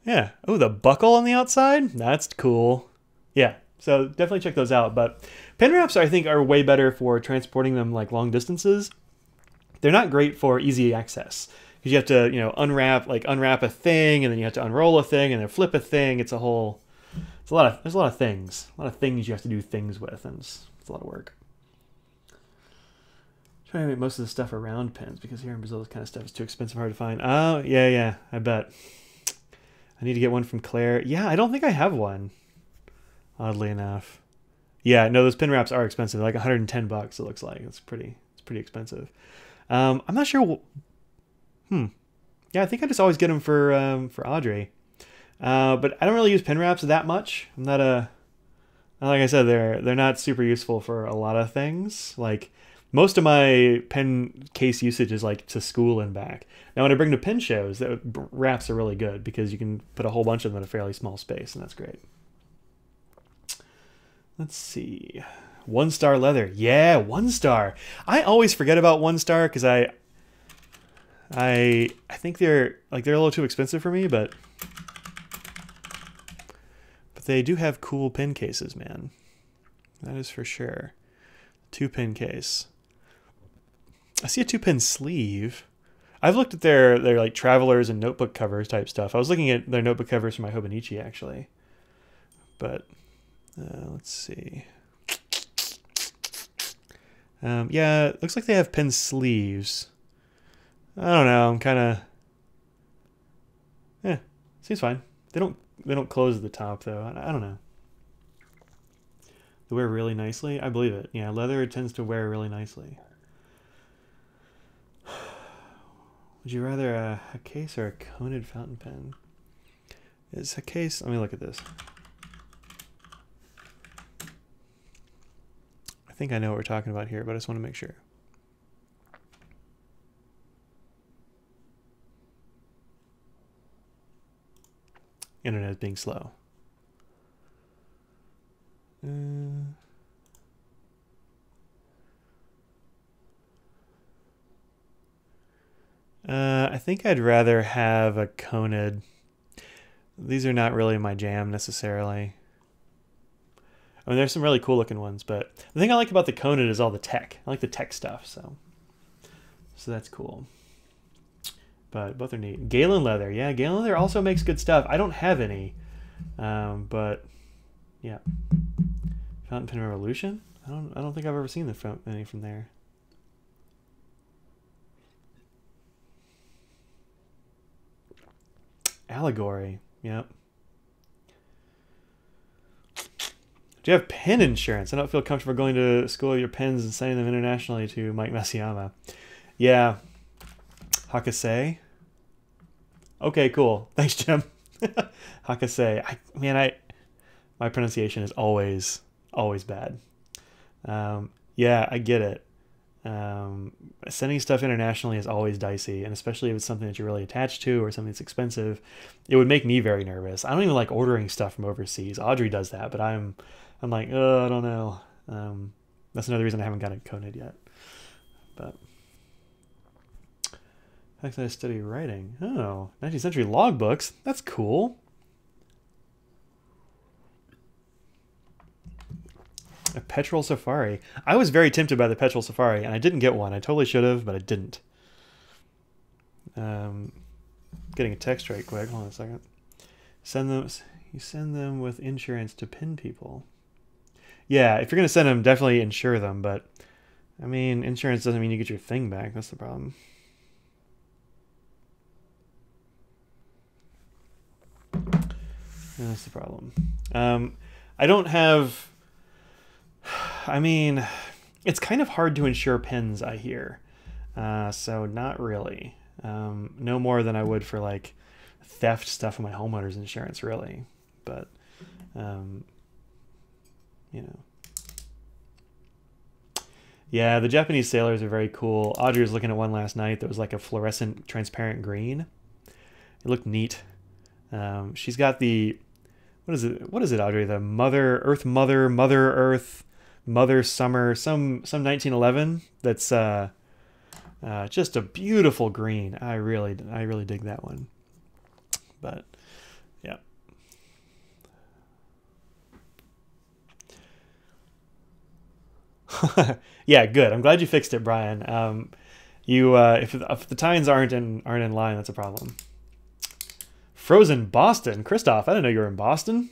Yeah. Oh, the buckle on the outside? That's cool. Yeah, so definitely check those out. But pen wraps, I think, are way better for transporting them like long distances. They're not great for easy access. Because you have to, you know, unwrap a thing, and then you have to unroll a thing, and then flip a thing. It's a whole... there's a lot of things. A lot of things you have to do things with, and it's a lot of work. Trying to make most of the stuff around pens, because here in Brazil this kind of stuff is too expensive, hard to find. Oh, yeah, I bet. I need to get one from Claire. Yeah, I don't think I have one, oddly enough. Yeah, no, those pen wraps are expensive. Like $110, it looks like. It's pretty expensive. I'm not sure. Yeah, I think I just always get them for Audrey. But I don't really use pen wraps that much. I'm not like I said, they're not super useful for a lot of things. Like most of my pen case usage is like to school and back. Now when I bring to pen shows, wraps are really good because you can put a whole bunch of them in a fairly small space, and that's great. Let's see. One Star leather. Yeah, One Star. I always forget about One Star because I think they're a little too expensive for me, but they do have cool pen cases, man. That is for sure. 2-pin case. I see a 2-pin sleeve. I've looked at their like travelers and notebook covers type stuff. I was looking at their notebook covers for my Hobonichi actually. But let's see. Yeah, it looks like they have pen sleeves. I don't know. I'm kind of... Yeah, seems fine. They don't close at the top though. I don't know. They wear really nicely. I believe it. Yeah, leather tends to wear really nicely. Would you rather a case or a coned fountain pen? Is a case... Let me look at this. I think I know what we're talking about here, but I just want to make sure. Internet is being slow. I think I'd rather have a coned. These are not really my jam necessarily. I mean, there's some really cool looking ones, but the thing I like about the coned is all the tech. I like the tech stuff, so that's cool. But both are neat. Galen leather, yeah, Galen leather also makes good stuff. I don't have any, but yeah. Fountain Pen Revolution. I don't think I've ever seen any from there. Allegory, yep. Do you have pen insurance? I don't feel comfortable going to school with your pens and sending them internationally to Mike Masayama. Yeah. Hakase. Okay, cool. Thanks, Jim. Hakase. My pronunciation is always bad. Yeah, I get it. Sending stuff internationally is always dicey, and especially if it's something that you're really attached to or something that's expensive, it would make me very nervous. I don't even like ordering stuff from overseas. Audrey does that, but I'm like, oh, I don't know. That's another reason I haven't gotten coned yet. But actually, I study writing. Oh, 19th century logbooks. That's cool. A Petrol Safari. I was very tempted by the Petrol Safari, and I didn't get one. I totally should have, but I didn't. Getting a text right quick. Hold on a second. You send them with insurance to pin people. Yeah, if you're gonna send them, definitely insure them. But I mean, insurance doesn't mean you get your thing back. That's the problem. That's the problem. I don't have. I mean, it's kind of hard to insure pins, I hear. So not really. No more than I would for like theft stuff in my homeowner's insurance, really. But, you know. Yeah, the Japanese sailors are very cool. Audrey was looking at one last night that was like a fluorescent transparent green. It looked neat. She's got the, what is it, Audrey? The Mother Earth, Mother Summer, some 1911 that's just a beautiful green. I really dig that one. But yeah. Yeah, good. I'm glad you fixed it, Brian. If the tines aren't in line, that's a problem. Frozen Boston, Christoph. I didn't know you were in Boston.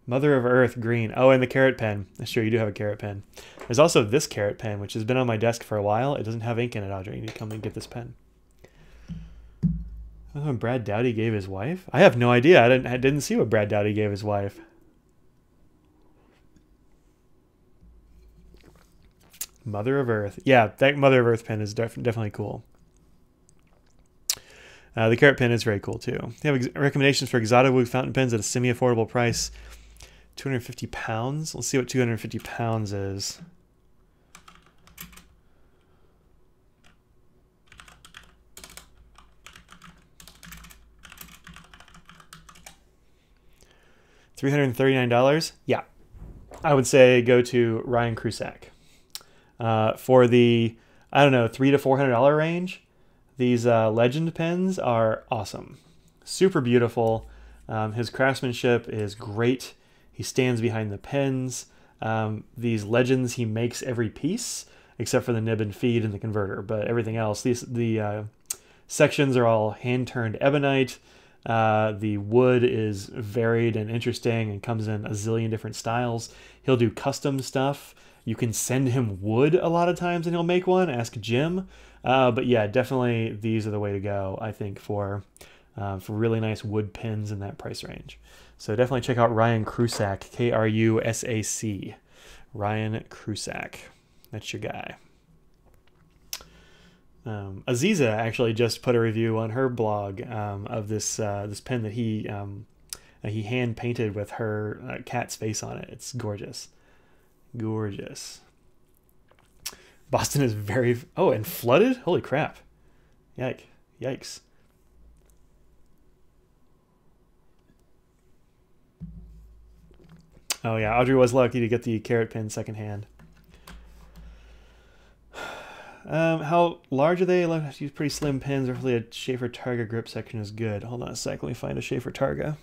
Mother of Earth, green. Oh, and the carrot pen. Sure, you do have a carrot pen. There's also this carrot pen, which has been on my desk for a while. It doesn't have ink in it, Audrey. You need to come and get this pen. Oh, Brad Dowdy gave his wife? I have no idea. I didn't see what Brad Dowdy gave his wife. Mother of Earth. Yeah, that Mother of Earth pen is definitely cool. The carrot pen is very cool too. They have recommendations for exotic wood fountain pens at a semi-affordable price. 250 pounds. Let's see what 250 pounds is. $339. Yeah, I would say go to Ryan Krusak. For the, I don't know, $300 to $400 range. These Legend pens are awesome. Super beautiful. His craftsmanship is great. He stands behind the pens. These Legends, he makes every piece except for the nib and feed and the converter. But everything else, the sections are all hand-turned ebonite. The wood is varied and interesting and comes in a zillion different styles. He'll do custom stuff. You can send him wood a lot of times and he'll make one. Ask Jim. But yeah, definitely these are the way to go, I think, for really nice wood pins in that price range. So definitely check out Ryan Krusak, Krusac. Ryan Krusak. That's your guy. Aziza actually just put a review on her blog of this pen that he hand painted with her cat's face on it. It's gorgeous. Gorgeous. Boston is very... Oh, and flooded? Holy crap. Yikes. Oh, yeah. Audrey was lucky to get the carrot pen secondhand. How large are they? I have to use pretty slim pens. Hopefully a Schaefer Targa grip section is good. Hold on a sec. Let me find a Schaefer Targa.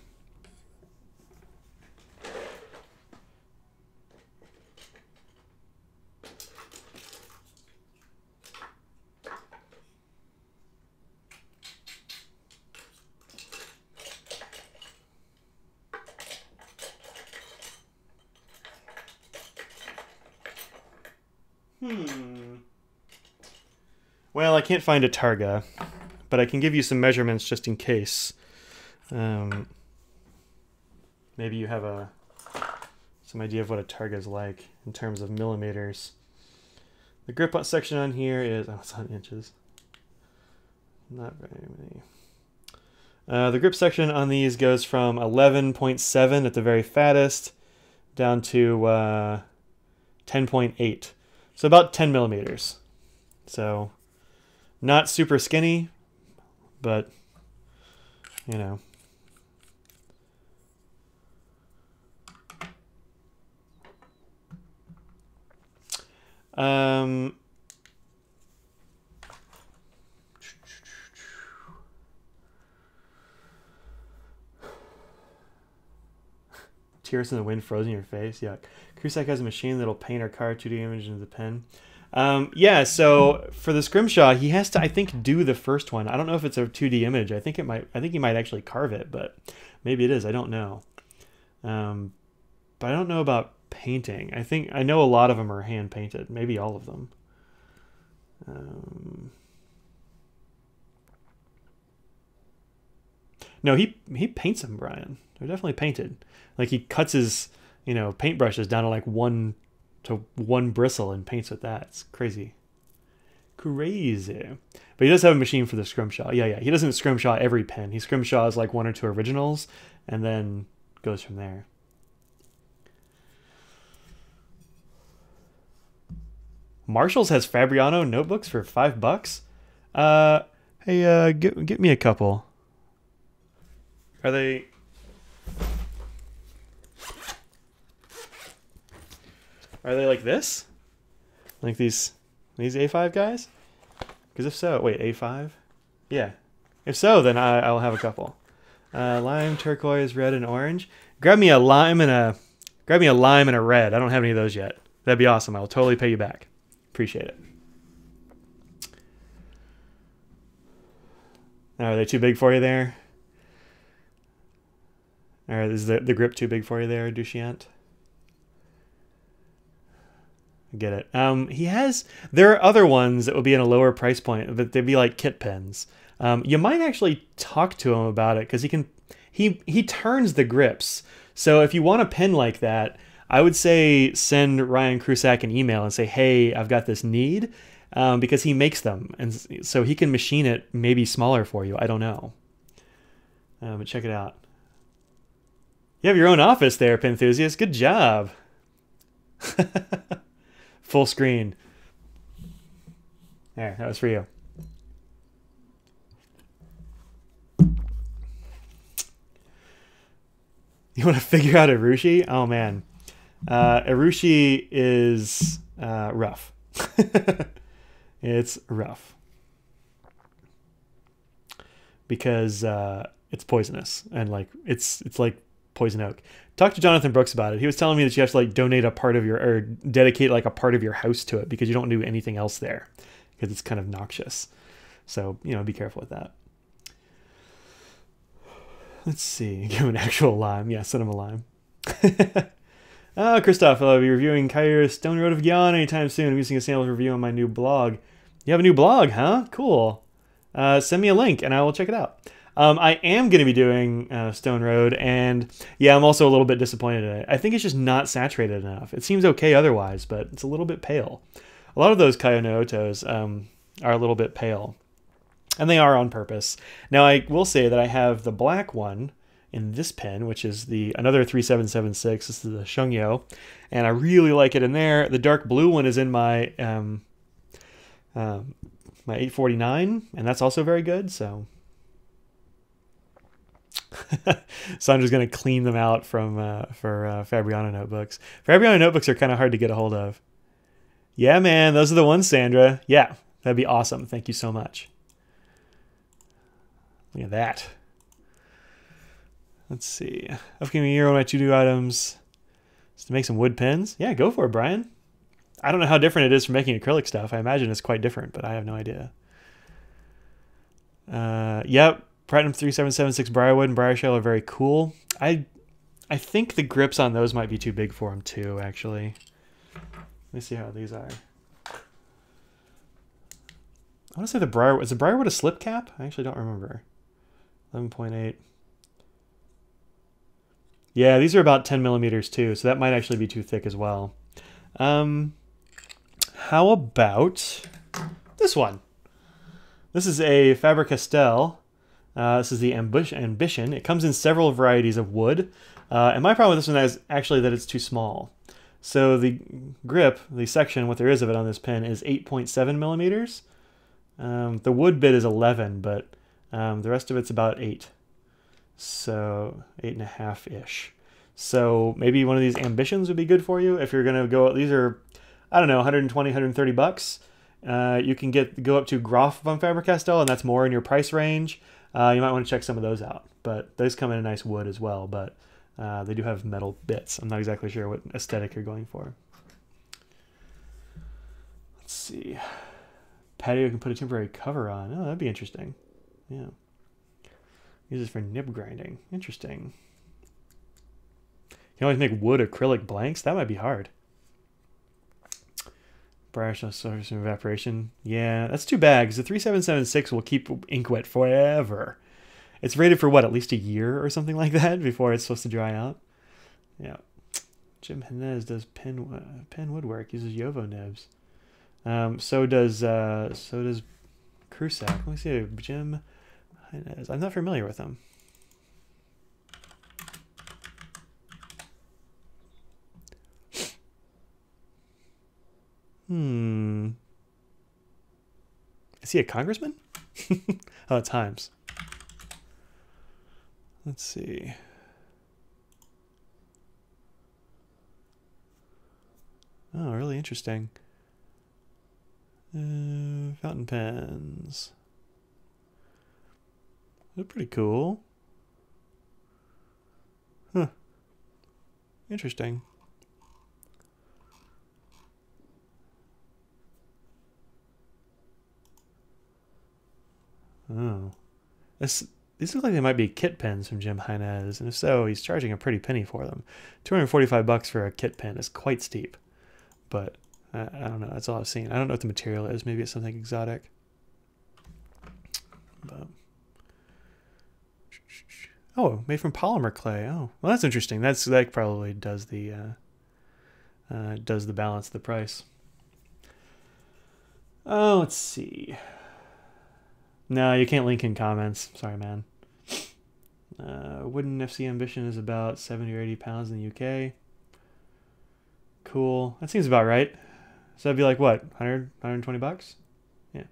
Well, I can't find a Targa, but I can give you some measurements just in case. Maybe you have some idea of what a Targa is like in terms of millimeters. The grip section on here is... Oh, it's on inches. Not very many. The grip section on these goes from 11.7 at the very fattest down to 10.8. So about 10 millimeters. So not super skinny, but, you know. tears in the wind frozen in your face. Yuck. Krusak has a machine that'll paint or carve 2D image into the pen. Yeah, so for the Scrimshaw, he has to, I think, do the first one. I don't know if it's a 2D image. I think he might actually carve it, but maybe it is. I don't know. But I don't know about painting. I know a lot of them are hand painted. Maybe all of them. No, he paints them, Brian. They're definitely painted. Like he cuts his, paintbrushes down to like one bristle and paints with that. It's crazy. Crazy. But he does have a machine for the Scrimshaw. Yeah. He doesn't Scrimshaw every pen. He Scrimshaws like 1 or 2 originals and then goes from there. Marshalls has Fabriano notebooks for $5. Hey, get me a couple. Are they like this? Like these A5 guys? Because if so, wait, A5? Yeah. If so, then I'll have a couple. Lime, turquoise, red, and orange. Grab me a lime and a red. I don't have any of those yet. That'd be awesome. I'll totally pay you back. Appreciate it. Are they too big for you there? Or is the grip too big for you there, Dushyant? Get it. There are other ones that would be in a lower price point, but they'd be like kit pens. You might actually talk to him about it because he turns the grips. So if you want a pen like that, I would say send Ryan Krusak an email and say, hey, I've got this need, because he makes them. And so he can machine it maybe smaller for you. I don't know. But check it out. You have your own office there, Penthusiast. Good job. Full screen. There, that was for you. You want to figure out Irushi? Oh, man. Irushi is rough. It's rough. Because it's poisonous. And like it's like poison oak. Talk to Jonathan Brooks about it. He was telling me that you have to like donate a part of or dedicate like a part of your house to it because you don't do anything else there because it's kind of noxious. So, be careful with that. Let's see. Give him an actual lime. Yeah, send him a lime. Christoph, I'll be reviewing Kairos Stone Road of Gyan anytime soon. I'm using a sample review on my new blog. You have a new blog, huh? Cool. Send me a link and I will check it out. I am going to be doing Stone Road, and yeah, I'm also a little bit disappointed in it. I think it's just not saturated enough. It seems okay otherwise, but it's a little bit pale. A lot of those Kaionotos are a little bit pale, and they are on purpose. Now, I will say that I have the black one in this pen, which is another 3776. This is the Shungyo, and I really like it in there. The dark blue one is in my my 849, and that's also very good, so... Sandra's going to clean them out for Fabriano notebooks. Fabriano notebooks are kind of hard to get a hold of. Yeah, man, those are the ones, Sandra. Yeah, that'd be awesome. Thank you so much. Look at that. Let's see. Upcoming year, one of my to-do items is to make some wood pens. Yeah, go for it, Brian. I don't know how different it is from making acrylic stuff. I imagine it's quite different, but I have no idea. Yep. Platinum 3776 Briarwood and Briarshell are very cool. I think the grips on those might be too big for them too, actually. Let me see how these are. I want to say is the Briarwood a slip cap? I actually don't remember. 11.8. Yeah, these are about 10 millimeters too, so that might actually be too thick as well. How about this one? This is a Faber-Castell. This is the Ambition. It comes in several varieties of wood. And my problem with this one is actually that it's too small. So the grip, the section, what there is of it on this pen is 8.7 millimeters. The wood bit is 11, but the rest of it's about 8. So 8.5-ish. So maybe one of these Ambitions would be good for you if you're going to go. These are, I don't know, 120, 130 bucks. You can go up to Groff von Faber-Castell, and that's more in your price range. You might want to check some of those out. But those come in a nice wood as well. But They do have metal bits. I'm not exactly sure what aesthetic you're going for. Let's see. Patio can put a temporary cover on. Oh, that'd be interesting. Yeah. Use this for nib grinding. Interesting. You can always make wood acrylic blanks. That might be hard. Brush source of evaporation. Yeah, that's too bad because the 3776 will keep ink wet forever. It's rated for what, at least a year or something like that before it's supposed to dry out. Yeah. Jim Henez does pen woodwork. Uses Yovo nibs. So does Krusak. Let me see. Jim Henez. I'm not familiar with him. Is he a congressman? Oh, at times. Let's see. Oh, really interesting. Fountain pens. They're pretty cool. Huh. Interesting. Oh. These look like they might be kit pens from Jim Heinez, and if so, he's charging a pretty penny for them. $245 for a kit pen is quite steep, but I don't know. That's all I've seen. I don't know what the material is. Maybe it's something exotic. But oh, made from polymer clay. Oh, well, that's interesting. That probably does the balance of the price. Oh, let's see. No, you can't link in comments. Sorry, man. Wooden FC Ambition is about 70 or 80 pounds in the UK. Cool. That seems about right. So that'd be like what? 100, 120 bucks? Yeah.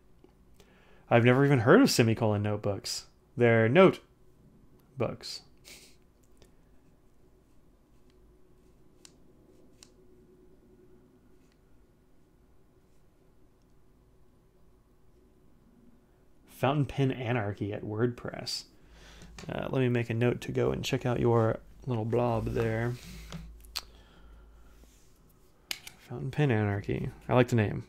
I've never even heard of semicolon notebooks. They're note books. Fountain pen anarchy at WordPress. Let me make a note to go and check out your little blob there. Fountain pen anarchy. I like the name.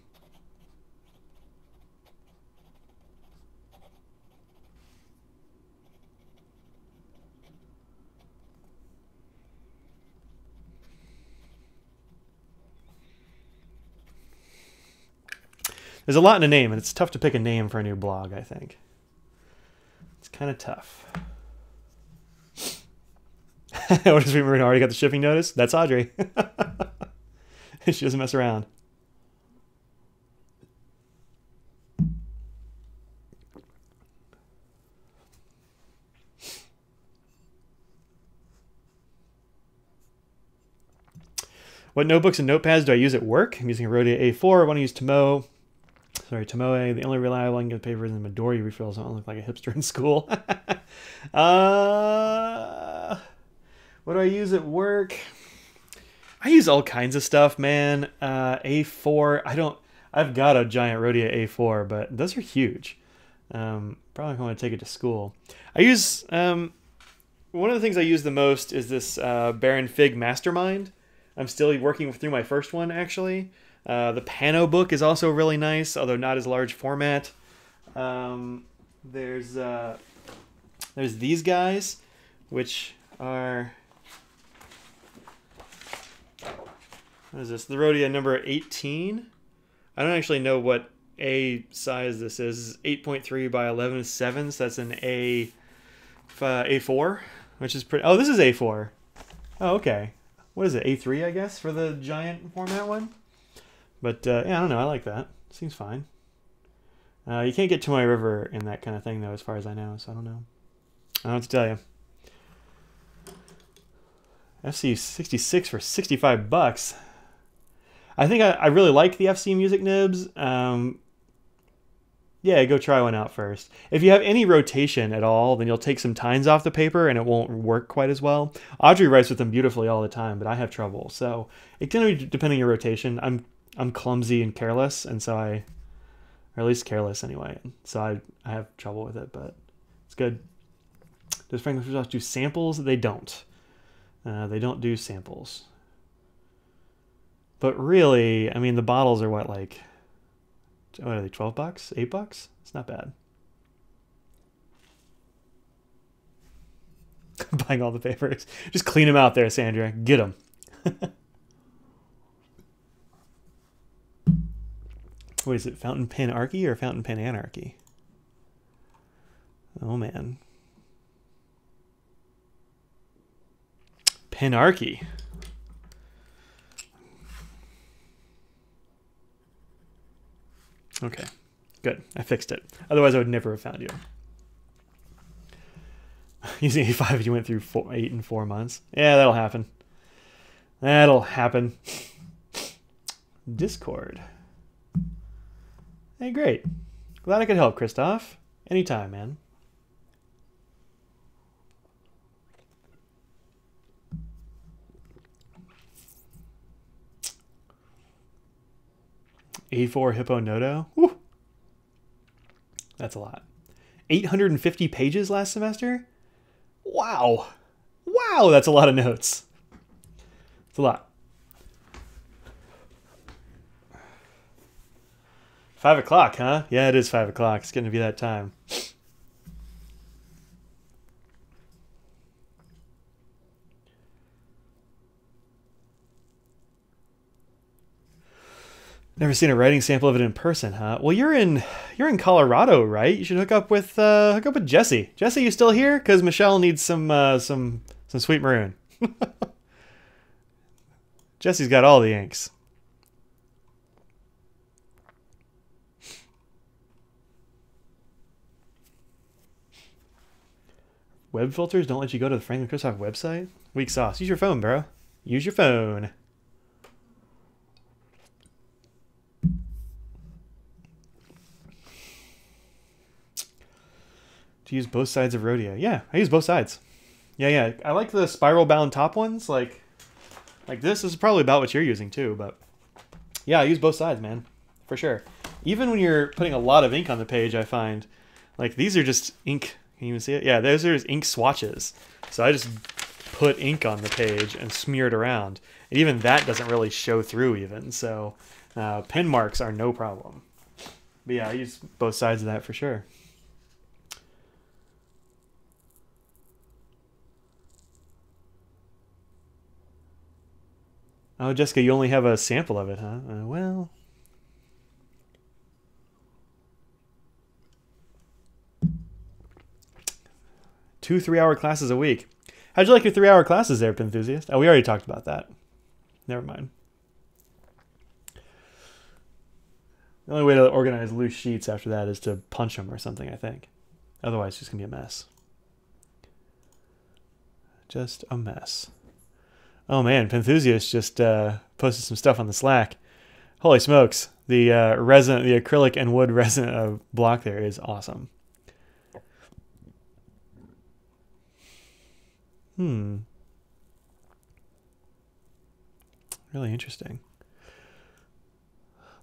There's a lot in a name, and it's tough to pick a name for a new blog, I think. It's kind of tough. What does Marina already got the shipping notice? That's Audrey. She doesn't mess around. What notebooks and notepads do I use at work? I'm using a Rhodia A4. I want to use Tomoe. Sorry, Tomoe. The only reliable I can get paper is in Midori refills. I don't look like a hipster in school. What do I use at work? I use all kinds of stuff, man. A4. I've got a giant Rhodia A4, but those are huge. Probably want to take it to school. I use one of the things I use the most is this Baron Fig Mastermind. I'm still working through my first one, actually. The Pano book is also really nice, although not as large format. There's these guys, which are... What is this? The Rhodia number 18. I don't actually know what A size this is. This is 8.3 by 11.7, so that's an A4, which is pretty... Oh, this is A4. Oh, okay. What is it, A3, I guess, for the giant format one? But, yeah, I don't know. I like that. Seems fine. You can't get Tomoe River in that kind of thing, though, as far as I know, so I don't know. I don't know what to tell you. FC66 for 65 bucks. I think I really like the FC Music nibs. Yeah, go try one out first. If you have any rotation at all, then you'll take some tines off the paper and it won't work quite as well. Audrey writes with them beautifully all the time, but I have trouble. So it can be depending on your rotation. I'm clumsy and careless, and so or at least careless anyway. So I have trouble with it, but it's good. Does Franklin Fishhouse do samples? They don't. They don't do samples. But really, I mean, the bottles are what, like, what are they, 12 bucks? 8 bucks? It's not bad. Buying all the papers. Just clean them out there, Sandra. Get them. What is it, Fountain Pen Archy or Fountain Pen Anarchy? Oh, man. Penarchy. Okay, good. I fixed it. Otherwise, I would never have found you. Using A5, you went through 8 in 4 months. Yeah, that'll happen. That'll happen. Discord. Hey, great. Glad I could help, Christoph. Anytime, man. A4 Hippo Noto. Woo. That's a lot. 850 pages last semester? Wow. Wow, that's a lot of notes. It's a lot. 5 o'clock, huh? Yeah, it is 5 o'clock. It's going to be that time. Never seen a writing sample of it in person, huh? Well, you're in Colorado, right? You should hook up with Jesse. Jesse, you still here? Because Michelle needs some Sweet Maroon. Jesse's got all the inks. Web filters don't let you go to the Franklin Christoph website? Weak sauce. Use your phone, bro. Use your phone. To use both sides of Rodeo. Yeah, I use both sides. Yeah. I like the spiral bound top ones. Like this is probably about what you're using too, but yeah, I use both sides, man. For sure. Even when you're putting a lot of ink on the page, I find like these are just ink. Can you even see it? Yeah, those are just ink swatches. So I just put ink on the page and smear it around. And even that doesn't really show through even. So pen marks are no problem. But yeah, I use both sides of that for sure. Oh, Jessica, you only have a sample of it, huh? Well... 2 3-hour classes a week. How'd you like your 3-hour classes there, Penthusiast? Oh, we already talked about that. Never mind. The only way to organize loose sheets after that is to punch them or something, I think. Otherwise, it's just going to be a mess. Just a mess. Oh man, Penthusiast just posted some stuff on the Slack. Holy smokes. The resin, the acrylic and wood resin block there is awesome. Really interesting.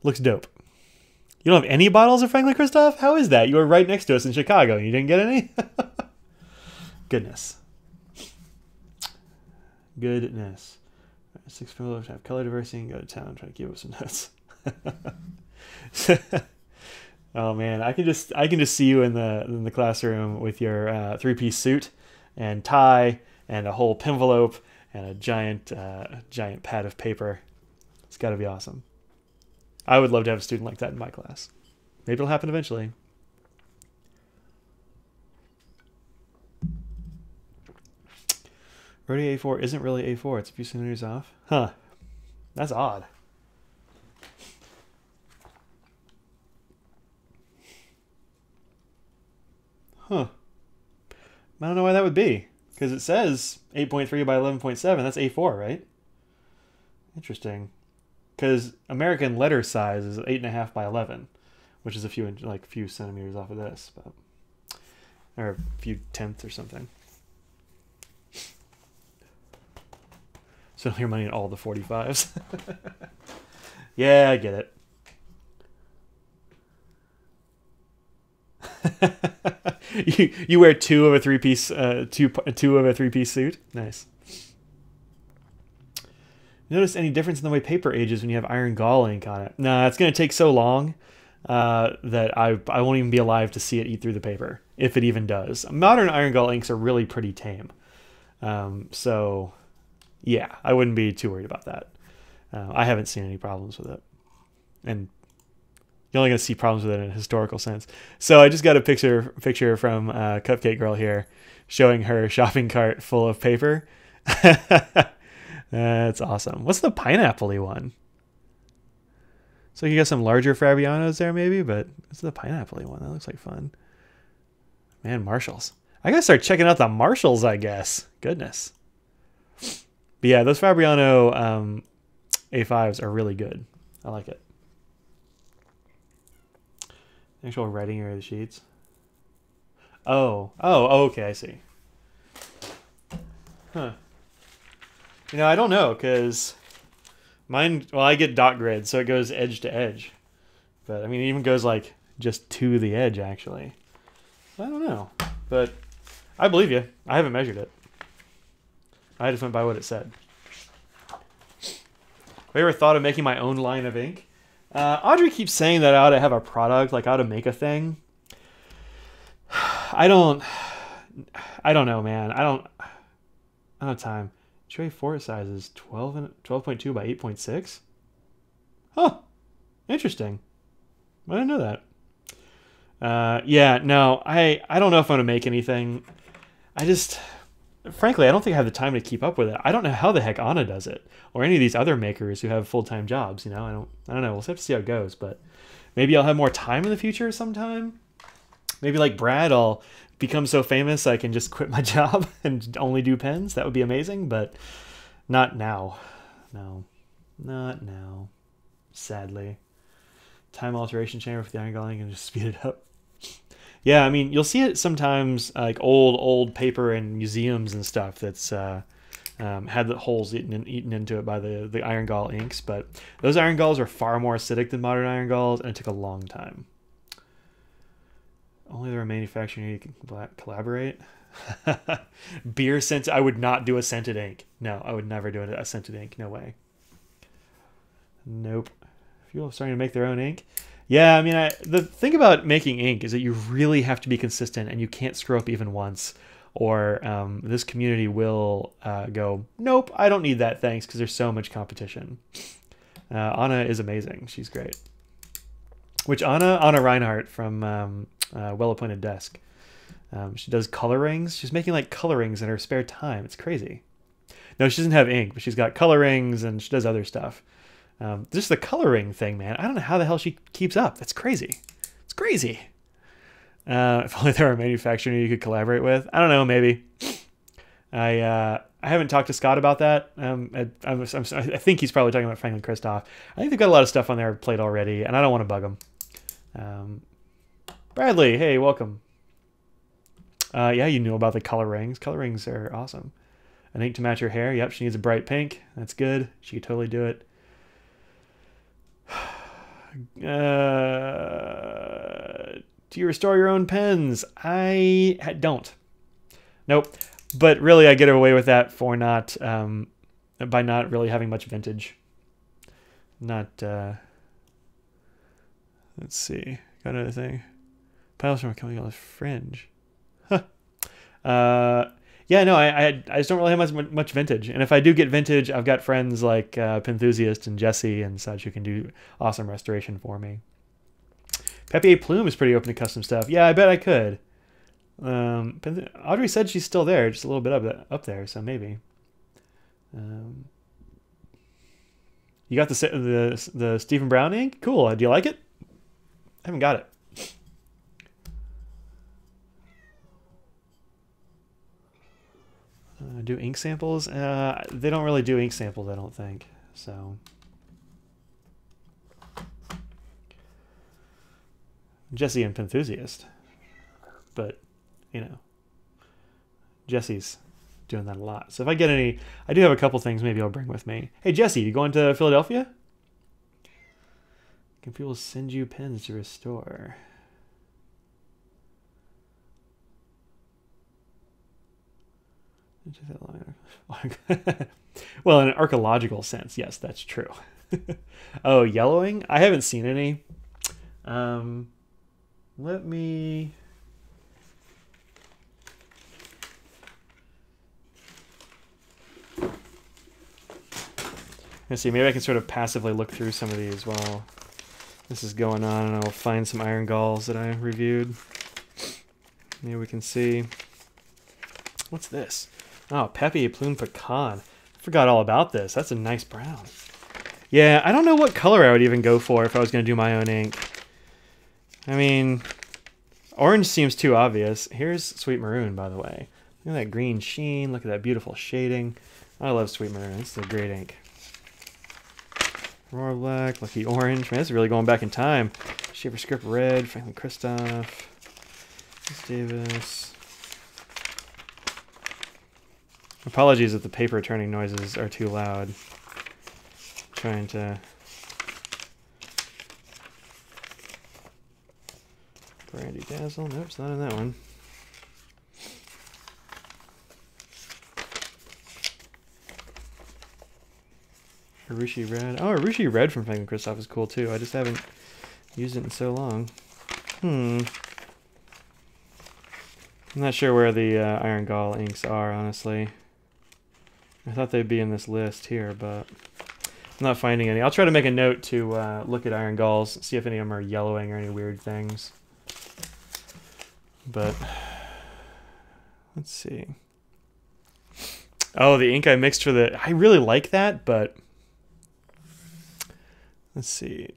Looks dope. You don't have any bottles of Franklin Christoph? How is that? You were right next to us in Chicago and you didn't get any? Goodness. Goodness. 6 people have color diversity and go to town. I'm trying to keep up some notes. Oh man, I can just see you in the classroom with your 3-piece suit and tie and a whole envelope and a giant pad of paper. It's got to be awesome. I would love to have a student like that in my class. Maybe it'll happen eventually. Rodeo A4 isn't really A4. It's a few centimeters off. Huh. That's odd. Huh. I don't know why that would be. Because it says 8.3 by 11.7. That's A4, right? Interesting. Because American letter size is 8.5 by 11, which is a few centimeters off of this, but or a few tenths or something. So your money in all the 45s. Yeah, I get it. You wear two of a 3-piece suit. Nice. Notice any difference in the way paper ages when you have iron gall ink on it? Nah, it's going to take so long that I won't even be alive to see it eat through the paper, if it even does. Modern iron gall inks are really pretty tame. So, yeah, I wouldn't be too worried about that. I haven't seen any problems with it. And you're only going to see problems with it in a historical sense. So I just got a picture from Cupcake Girl here showing her shopping cart full of paper. That's awesome. What's the pineapple-y one? So you got some larger Fabrianos there maybe, but it's the pineapple-y one. That looks like fun. Man, Marshalls. I gotta start checking out the Marshalls, I guess. Goodness. But yeah, those Fabriano A5s are really good. I like it. Actual writing area of the sheets. Oh, okay, I see. Huh. You know, I don't know, because mine, well, I get dot grid, so it goes edge to edge. But, I mean, it even goes, like, just to the edge, actually. I don't know. But I believe you. I haven't measured it. I just went by what it said. Have you ever thought of making my own line of ink? Audrey keeps saying that I ought to have a product, like I ought to make a thing. I don't know, man. I don't have time. Tray fort size is 12.2 by 8.6. Huh. Interesting. I didn't know that. Yeah, no, I don't know if I'm going to make anything. Frankly, I don't think I have the time to keep up with it. I don't know how the heck Anna does it, or any of these other makers who have full-time jobs, you know? I don't know. We'll have to see how it goes, but maybe I'll have more time in the future sometime. Maybe like Brad, I'll become so famous I can just quit my job and only do pens. That would be amazing, but not now. No, not now. Sadly. Time alteration chamber for the iron galling and just speed it up. Yeah, I mean, you'll see it sometimes, like old paper in museums and stuff that's had the holes eaten into it by the iron gall inks, but those iron galls are far more acidic than modern iron galls, and it took a long time. Only the manufacturer you can collaborate. Beer scent. I would not do a scented ink. No, I would never do a scented ink. No way. Nope. People are starting to make their own ink. Yeah, I mean, the thing about making ink is that you really have to be consistent, and you can't screw up even once, or this community will go, nope, I don't need that, thanks, because there's so much competition. Anna is amazing. She's great. Which Anna Reinhardt from Well Appointed Desk. She does colorings. She's making like colorings in her spare time. It's crazy. No, she doesn't have ink, but she's got colorings and she does other stuff. Just the coloring thing, man. I don't know how the hell she keeps up. That's crazy. It's crazy. If only there were a manufacturer you could collaborate with. I don't know, maybe. I haven't talked to Scott about that. I think he's probably talking about Franklin Christoph. I think they've got a lot of stuff on their plate already, and I don't want to bug them. Bradley, hey, welcome. Yeah, you knew about the colorings. Colorings are awesome. An ink to match her hair. Yep, she needs a bright pink. That's good. She could totally do it. Do you restore your own pens? I don't. Nope. But really, I get away with that for not by not really having much vintage. Not. Let's see. Got another thing. Piles from coming on the fringe. Huh. Yeah, no, I just don't really have much vintage. And if I do get vintage, I've got friends like Penthusiast and Jesse and such who can do awesome restoration for me. Pepe Plume is pretty open to custom stuff. Yeah, I bet I could. Audrey said she's still there, just a little bit up there, so maybe. You got the Stephen Brown ink? Cool. Do you like it? I haven't got it. Do ink samples? They don't really do ink samples, I don't think. So Jesse and Penthusiast, but you know, Jesse's doing that a lot. So if I get any, I do have a couple things maybe I'll bring with me. Hey Jesse, you going to Philadelphia? Can people send you pens to restore? Well, in an archaeological sense, yes, that's true. Oh, yellowing? I haven't seen any. Let me... Let's see, maybe I can sort of passively look through some of these while this is going on, and I'll find some iron galls that I reviewed. Maybe we can see. What's this? Oh, Pepe Plume Pecan. I forgot all about this. That's a nice brown. Yeah, I don't know what color I would even go for if I was going to do my own ink. I mean, orange seems too obvious. Here's Sweet Maroon, by the way. Look at that green sheen. Look at that beautiful shading. I love Sweet Maroon. This is a great ink. Aurora Black, Lucky Orange. Man, this is really going back in time. Shaver Script Red, Franklin Christoph, Miss Davis. Apologies if the paper turning noises are too loud. I'm trying to... Brandy Dazzle. Nope, it's not in that one. Urushi Red. Oh, Urushi Red from Franklin Christoph is cool too. I just haven't used it in so long. I'm not sure where the Iron Gall inks are, honestly. I thought they'd be in this list here, but I'm not finding any. I'll try to make a note to look at Iron Galls, see if any of them are yellowing or any weird things. But let's see. Oh, the ink I mixed for the... I really like that, but... Let's see.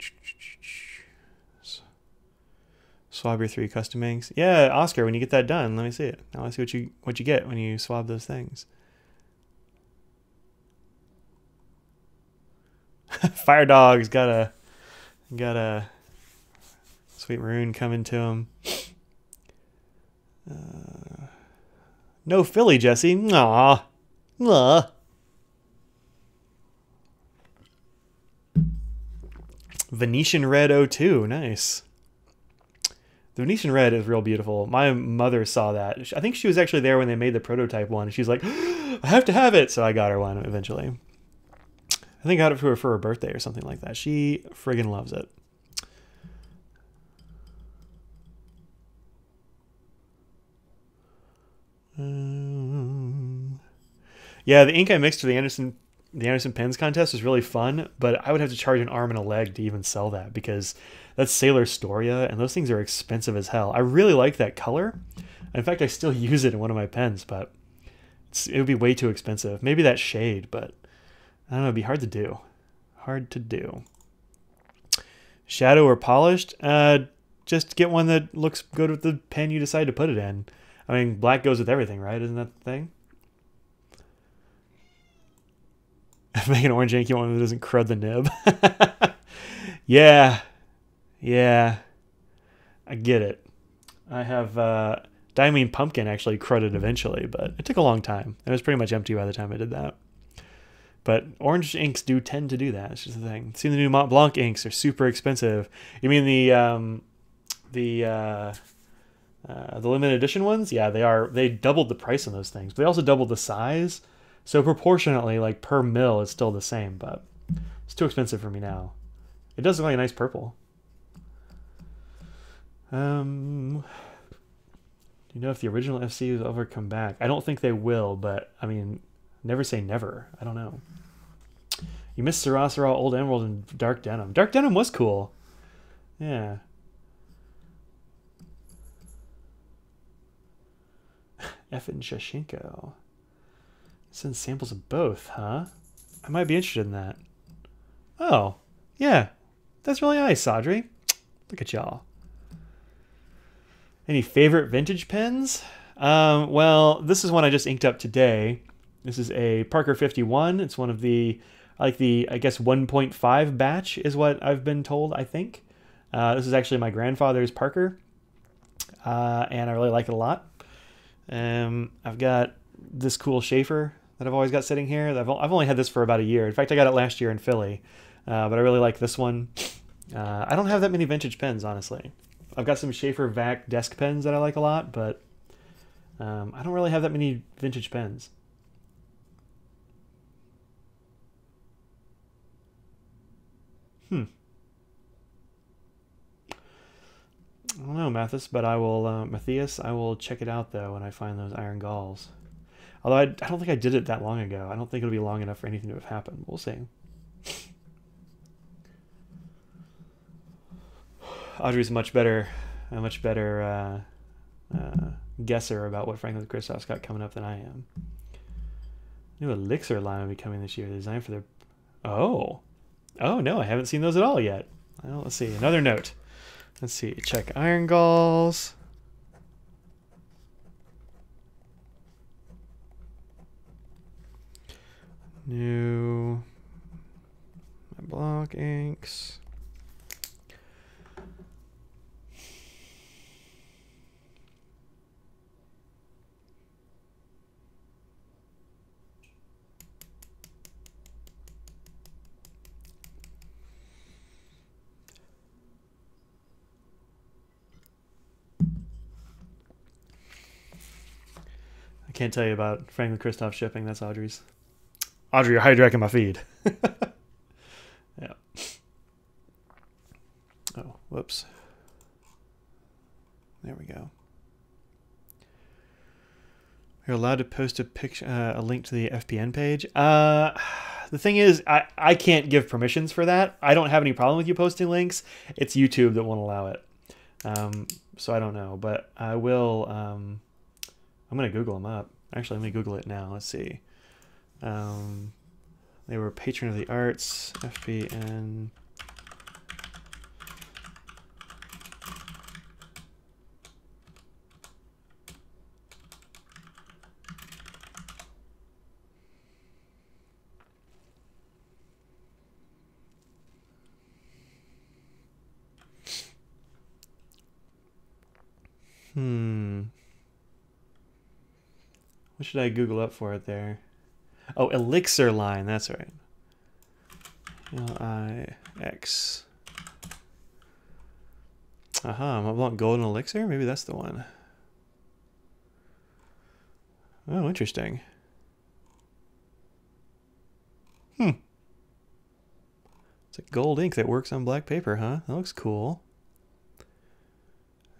Swab your 3 custom inks. Yeah, Oscar, when you get that done, let me see it. Now let's see what you get when you swab those things. Fire Dog's got a Sweet Maroon coming to him. No Philly, Jesse. Aw. Aw. Venetian Red 02. Nice. The Venetian Red is real beautiful. My mother saw that. I think she was actually there when they made the prototype one. She's like, I have to have it. So I got her one eventually. I think I got it for her birthday or something like that. She friggin' loves it. Yeah, the ink I mixed for the Anderson Pens contest was really fun, but I would have to charge an arm and a leg to even sell that because that's Sailor Storia, and those things are expensive as hell. I really like that color. In fact, I still use it in one of my pens, but it would be way too expensive. Maybe that shade, but I don't know, it'd be hard to do. Hard to do. Shadow or polished? Just get one that looks good with the pen you decide to put it in. I mean, black goes with everything, right? Isn't that the thing? Make an orange ink, you want one that doesn't crud the nib. Yeah. Yeah. I get it. I have Diamine Pumpkin actually crudded eventually, but it took a long time. It was pretty much empty by the time I did that. But orange inks do tend to do that. It's just the thing. See, the new Mont Blanc inks are super expensive. You mean the limited edition ones? Yeah, they are. They doubled the price on those things, but they also doubled the size. So proportionately, like per mil, it's still the same, but it's too expensive for me now. It does look like a nice purple. Do you know if the original FC will ever come back? I don't think they will, but I mean, never say never. I don't know. You missed Sarasara, Old Emerald, and Dark Denim. Dark Denim was cool. Yeah. Effin Shashenko. Send samples of both, huh? I might be interested in that. Oh, yeah. That's really nice, Audrey. Look at y'all. Any favorite vintage pens? Well, this is one I just inked up today. This is a Parker 51. It's one of the, I guess 1.5 batch is what I've been told, I think. This is actually my grandfather's Parker. And I really like it a lot. I've got this cool Schaefer that I've always got sitting here. I've only had this for about a year. In fact, I got it last year in Philly. But I really like this one. I don't have that many vintage pens, honestly. I've got some Schaefer Vac desk pens that I like a lot, but I don't really have that many vintage pens. I don't know, Matthias, but I will, Matthias, I will check it out, though, when I find those iron galls. Although I don't think I did it that long ago. I don't think it'll be long enough for anything to have happened. We'll see. Audrey's a much better guesser about what Franklin Christoph's got coming up than I am. New elixir line will be coming this year. Designed for their... Oh no, I haven't seen those at all yet. Well, let's see. Another note. Let's see. Check iron galls. New block inks. I can't tell you about Franklin Christoph shipping. That's Audrey's. Audrey, you're hijacking my feed. Yeah. Oh, whoops. There we go. You're allowed to post a picture, a link to the FPN page. The thing is, I can't give permissions for that. I don't have any problem with you posting links. It's YouTube that won't allow it. So I don't know, but I will. I'm gonna Google them up. Actually, let me Google it now. Let's see. They were patron of the arts, FPN. What should I Google up for it there? Oh, elixir line. That's right. L-I-X. Aha, I want golden elixir? Maybe that's the one. Oh, interesting. It's a gold ink that works on black paper, huh? That looks cool.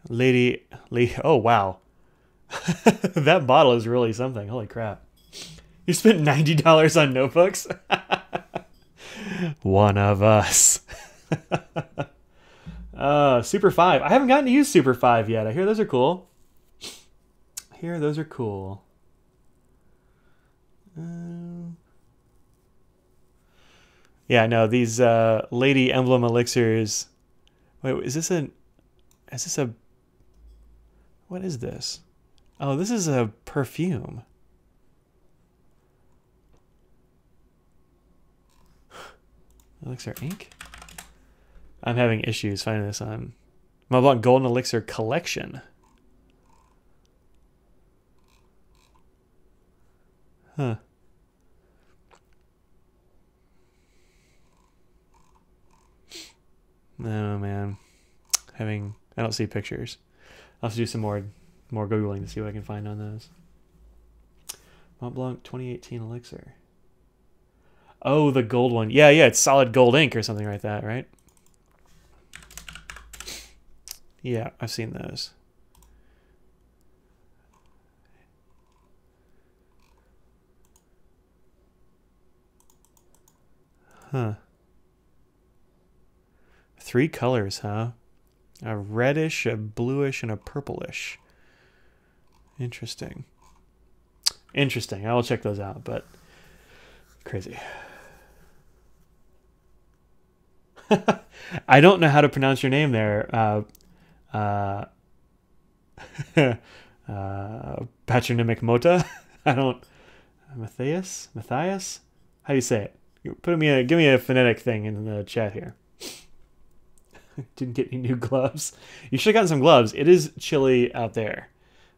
Lady, oh wow. That bottle is really something. Holy crap. You spent $90 on notebooks? One of us. Super 5. I haven't gotten to use Super 5 yet. I hear those are cool. Yeah, no, these Lady Emblem elixirs. Wait, is this a... What is this? Oh, this is a perfume. Elixir ink? I'm having issues finding this on Montblanc Golden Elixir Collection. Huh. No, man. I don't see pictures. I'll have to do some more Googling to see what I can find on those. Montblanc 2018 Elixir. Oh, the gold one. Yeah, it's solid gold ink or something like that, right? Yeah, I've seen those. Huh. 3 colors, huh? A reddish, a bluish, and a purplish. Interesting. Interesting. I will check those out, but crazy. I don't know how to pronounce your name there. Patronymic Mota. I don't. Matthias? How do you say it? Give me a phonetic thing in the chat here. Didn't get any new gloves. You should have gotten some gloves. It is chilly out there.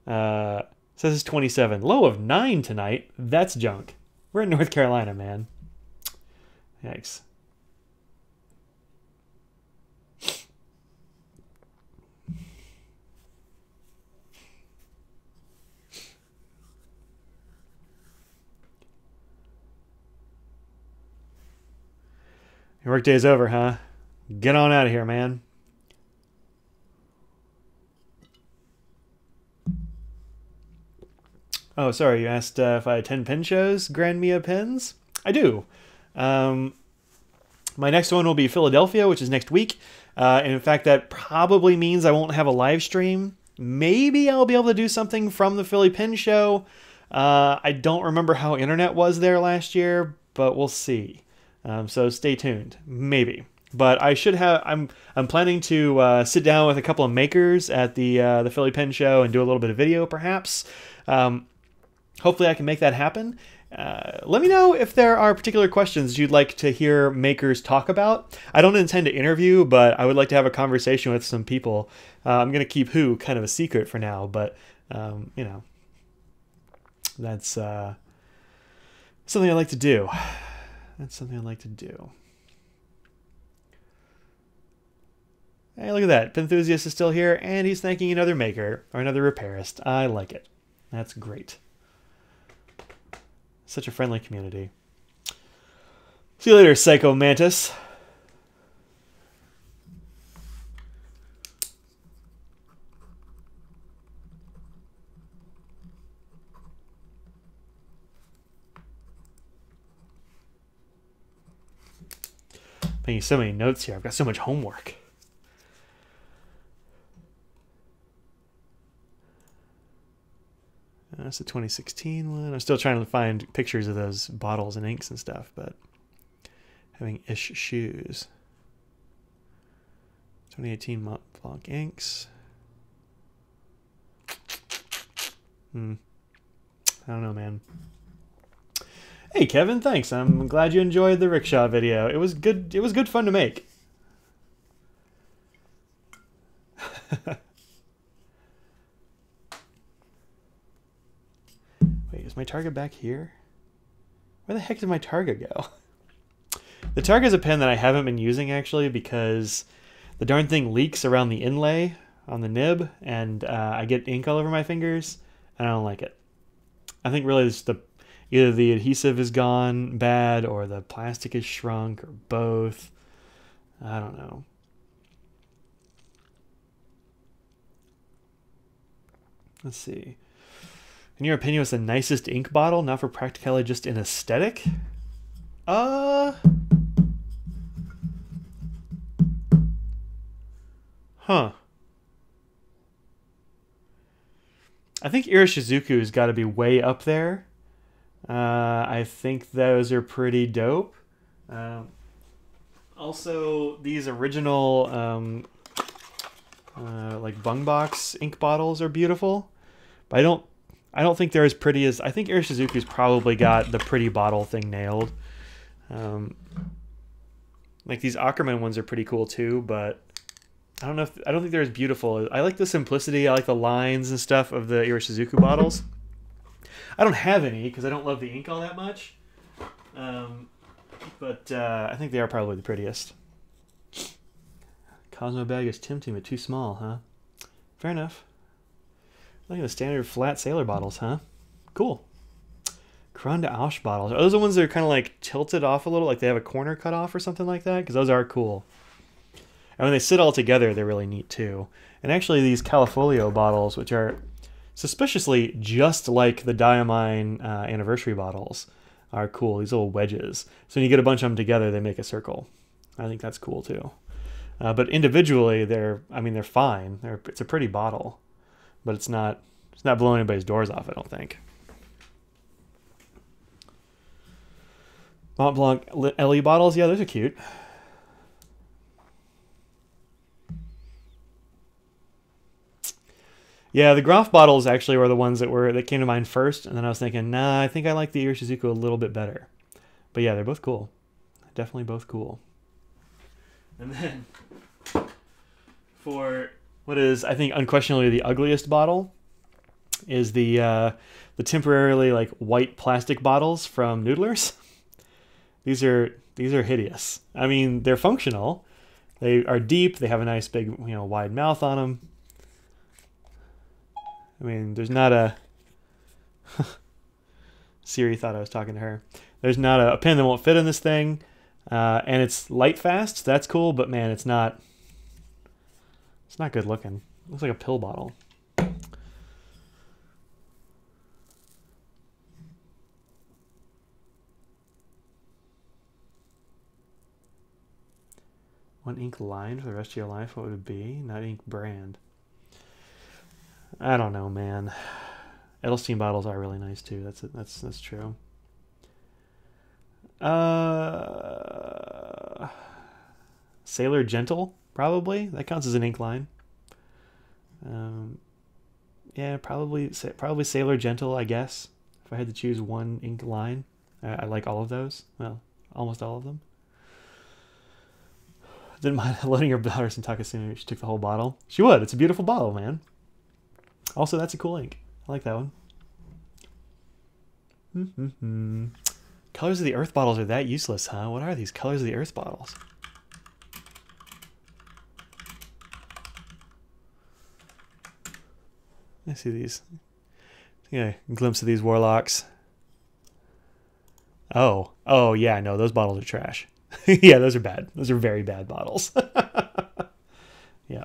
Says it's 27. Low of 9 tonight. That's junk. We're in North Carolina, man. Yikes. Your work day is over, huh? Get on out of here, man. Oh, sorry, you asked if I attend pen shows, Grand Mia Pens? I do. My next one will be Philadelphia, which is next week. And in fact, that probably means I won't have a live stream. Maybe I'll be able to do something from the Philly Pen Show. I don't remember how internet was there last year, but we'll see. So stay tuned. Maybe. But I should have. I'm planning to sit down with a couple of makers at the Philly Pen Show and do a little bit of video, perhaps. Hopefully, I can make that happen. Let me know if there are particular questions you'd like to hear makers talk about. I don't intend to interview, but I would like to have a conversation with some people. I'm going to keep who kind of a secret for now, but you know, that's something I like to do. That's something I like to do. Hey, look at that. Penthusiast is still here, and he's thanking another maker or another repairist. I like it. That's great. Such a friendly community. See you later, Psycho Mantis. Making so many notes here. I've got so much homework. That's the 2016 one. I'm still trying to find pictures of those bottles and inks and stuff, but having ish shoes. 2018 Mont Blanc inks. I don't know, man. Hey, Kevin, thanks. I'm glad you enjoyed the rickshaw video. It was good. It was good fun to make. Wait, is my Targa back here? Where the heck did my Targa go? The Targa is a pen that I haven't been using, actually, because the darn thing leaks around the inlay on the nib, and I get ink all over my fingers, and I don't like it. I think really it's either the adhesive is gone bad, or the plastic is shrunk, or both. I don't know. Let's see. In your opinion, what's the nicest ink bottle? Not for practicality, just in aesthetic? Huh. I think Iroshizuku's got to be way up there. I think those are pretty dope. Also, these original like Bungbox ink bottles are beautiful, but I don't think they're as pretty as... I think Iroshizuku's probably got the pretty bottle thing nailed. Like these Ackerman ones are pretty cool too, but I don't think they're as beautiful. I like the simplicity. I like the lines and stuff of the Iroshizuku bottles. I don't have any because I don't love the ink all that much. But I think they are probably the prettiest. Cosmo bag is tempting but too small, huh? Fair enough. Look at the standard flat sailor bottles, huh? Cool. Krone Ausch bottles. Are those the ones that are kind of like tilted off a little, like they have a corner cut off or something like that? Because those are cool. And when they sit all together, they're really neat too. And actually these Califolio bottles, which are suspiciously just like the Diamine anniversary bottles, are cool. These little wedges. So when you get a bunch of them together, they make a circle. I think that's cool too. But individually, they're fine. It's a pretty bottle. But it's not blowing anybody's doors off, I don't think. Mont Blanc LE bottles, yeah, those are cute. Yeah, the Groff bottles actually were the ones that came to mind first, and then I was thinking, nah, I think I like the Iroshizuku a little bit better. But yeah, they're both cool. Definitely both cool. And then for what is, I think, unquestionably the ugliest bottle is the temporarily like white plastic bottles from Noodlers. These are hideous. I mean, they're functional. They are deep. They have a nice big, wide mouth on them. I mean, there's not a... Siri thought I was talking to her. There's not a pen that won't fit in this thing. And it's light fast. That's cool, but man, it's not good looking. It looks like a pill bottle. One ink line for the rest of your life, what would it be? Not ink brand. I don't know, man. Edelstein bottles are really nice too. That's true. Sailor Gentle, probably. That counts as an ink line. Yeah, probably Sailor Gentle, I guess. If I had to choose one ink line. I like all of those. Well, almost all of them. Didn't mind letting her daughter some Takasumi. She took the whole bottle. She would. It's a beautiful bottle, man. Also, that's a cool ink. I like that one. Colors of the Earth bottles are that useless, huh? What are these Colors of the Earth bottles? I see these. Yeah, a glimpse of these warlocks. Oh yeah, no, those bottles are trash. Yeah, those are bad. Those are very bad bottles. Yeah.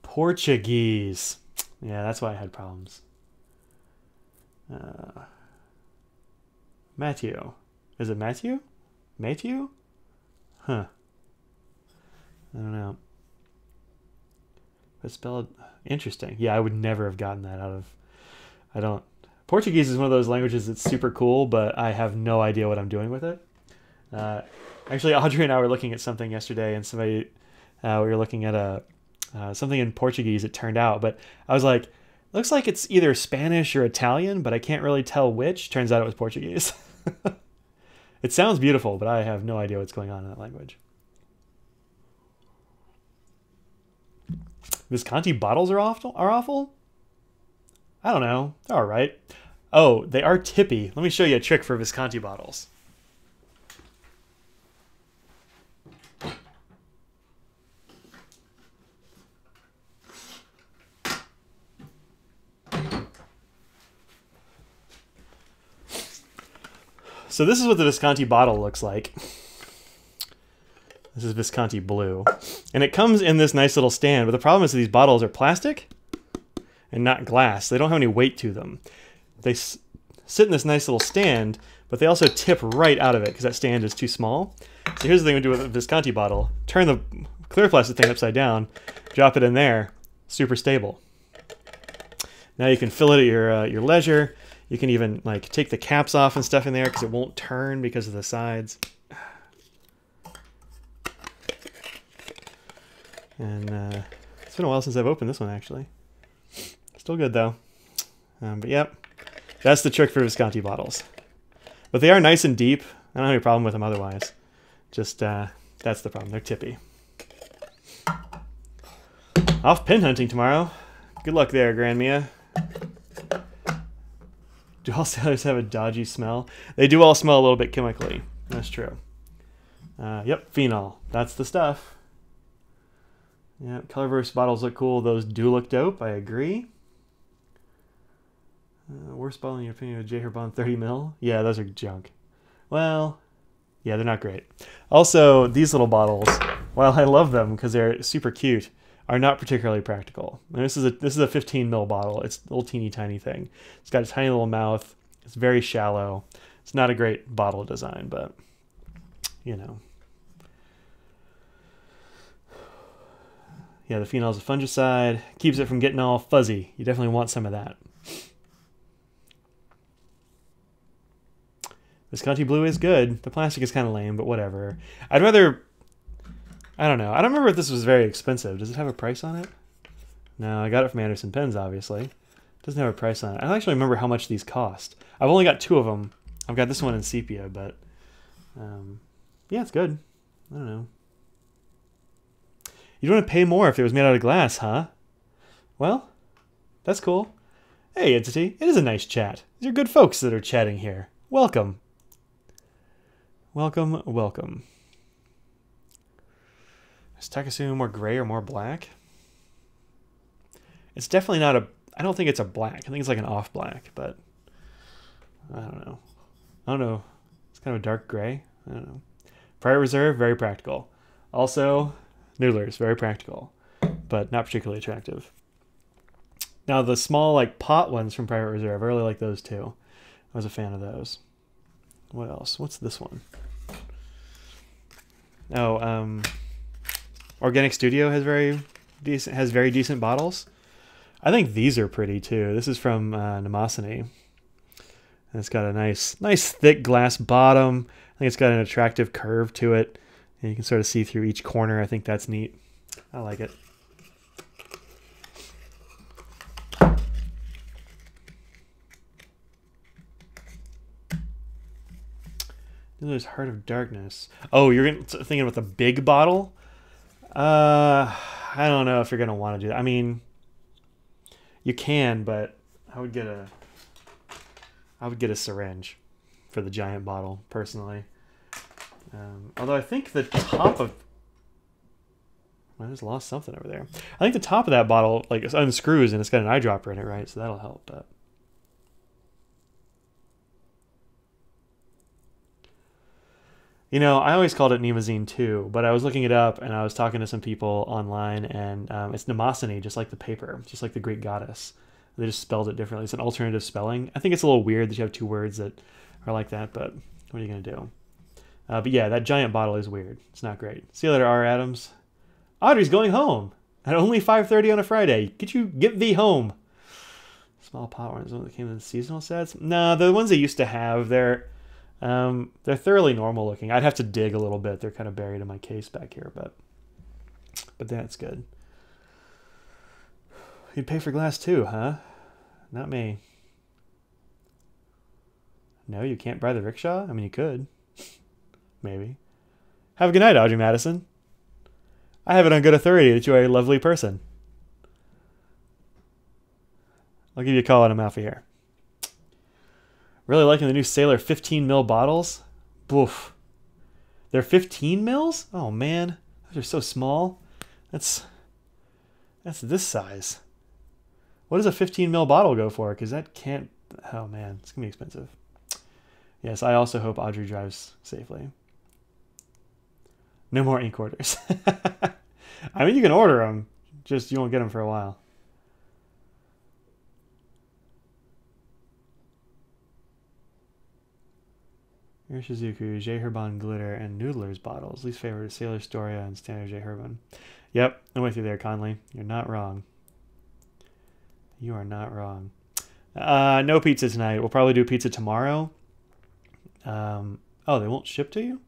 Portuguese. Yeah, that's why I had problems. Matthew. Is it Matthew? Matthew? Huh. I don't know. But spelled interesting. Yeah, I would never have gotten that out of... Portuguese is one of those languages that's super cool, but I have no idea what I'm doing with it. Actually, Audrey and I were looking at something yesterday, and we were looking at something in Portuguese, it turned out, but I was like, looks like it's either Spanish or Italian, but I can't really tell which. Turns out it was Portuguese. It sounds beautiful, but I have no idea what's going on in that language. Visconti bottles are awful? I don't know. They're all right. Oh, they are tippy. Let me show you a trick for Visconti bottles. So this is what the Visconti bottle looks like. This is Visconti Blue. And it comes in this nice little stand, but the problem is that these bottles are plastic and not glass. They don't have any weight to them. They sit in this nice little stand, but they also tip right out of it because that stand is too small. So here's the thing we do with a Visconti bottle. Turn the clear plastic thing upside down, drop it in there, super stable. Now you can fill it at your leisure. You can even like take the caps off and stuff in there because it won't turn because of the sides. And it's been a while since I've opened this one, actually. Still good, though. But yep, that's the trick for Visconti bottles. But they are nice and deep. I don't have any problem with them otherwise. Just, that's the problem. They're tippy. Off pin hunting tomorrow. Good luck there, Grand Mia. Do all sailors have a dodgy smell? They do all smell a little bit chemically. That's true. Yep, phenol. That's the stuff. Yeah, Colorverse bottles look cool. Those do look dope. I agree. Worst bottle in your opinion of J. Herbon 30 mil? Yeah, those are junk. Well, yeah, they're not great. Also, these little bottles, while I love them because they're super cute, are not particularly practical. And this is a 15 mil bottle. It's a little teeny tiny thing. It's got a tiny little mouth. It's very shallow. It's not a great bottle design, but you know. Yeah, the phenol is a fungicide. Keeps it from getting all fuzzy. You definitely want some of that. Visconti Blue is good. The plastic is kind of lame, but whatever. I'd rather... I don't know. I don't remember if this was very expensive. Does it have a price on it? No, I got it from Anderson Pens, obviously. It doesn't have a price on it. I don't actually remember how much these cost. I've only got 2 of them. I've got this one in sepia, but... yeah, it's good. I don't know. You'd want to pay more if it was made out of glass, huh? Well, that's cool. Hey, Entity, it is a nice chat. These are good folks that are chatting here. Welcome. Welcome, welcome. Is Takasumi more gray or more black? It's definitely not a... I don't think it's a black. I think it's like an off black, but... I don't know. I don't know. It's kind of a dark gray. I don't know. Private Reserve, very practical. Also, Noodlers, very practical, but not particularly attractive. Now, the small, like, pot ones from Private Reserve, I really like those, too. I was a fan of those. What else? What's this one? Oh, Organic Studio has very decent bottles. I think these are pretty, too. This is from Mnemosyne. And it's got a nice thick glass bottom. I think it's got an attractive curve to it. And you can sort of see through each corner. I think that's neat. I like it. There's Heart of Darkness. Oh, you're thinking about the big bottle? I don't know if you're going to want to do that. I mean, you can, but I would get a syringe for the giant bottle, personally. Although I think the top of... I just lost something over there. I think the top of that bottle like unscrews and it's got an eyedropper in it, right? So that'll help. But you know, I always called it Mnemosyne too, but I was looking it up and I was talking to some people online, and it's Mnemosyne, just like the paper, just like the Greek goddess. They just spelled it differently. It's an alternative spelling. I think it's a little weird that you have two words that are like that, but what are you going to do? But yeah, that giant bottle is weird. It's not great. See you later, R. Adams. Audrey's going home at only 5:30 on a Friday. Get thee home. Small pot ones that came in the seasonal sets. No, the ones they used to have, they're thoroughly normal looking. I'd have to dig a little bit. They're kind of buried in my case back here, but that's good. You'd pay for glass too, huh? Not me. No, you can't buy the rickshaw? I mean, you could. Maybe. Have a good night, Audrey Madison. I have it on good authority that you are a lovely person. I'll give you a call when I'm out of here. Really liking the new Sailor 15 mil bottles. Boof. They're 15 mils? Oh man, those are so small. That's this size. What does a 15 mil bottle go for? Because that can't... Oh man, it's going to be expensive. Yes, I also hope Audrey drives safely. No more ink orders. I mean, you can order them, just you won't get them for a while. Irishizuku, J. Herbon Glitter, and Noodlers bottles. Least favorite is Sailor Storia and Standard J. Herbon. Yep, I'm with you there, Conley. You're not wrong. You are not wrong. No pizza tonight. We'll probably do pizza tomorrow. Oh, they won't ship to you?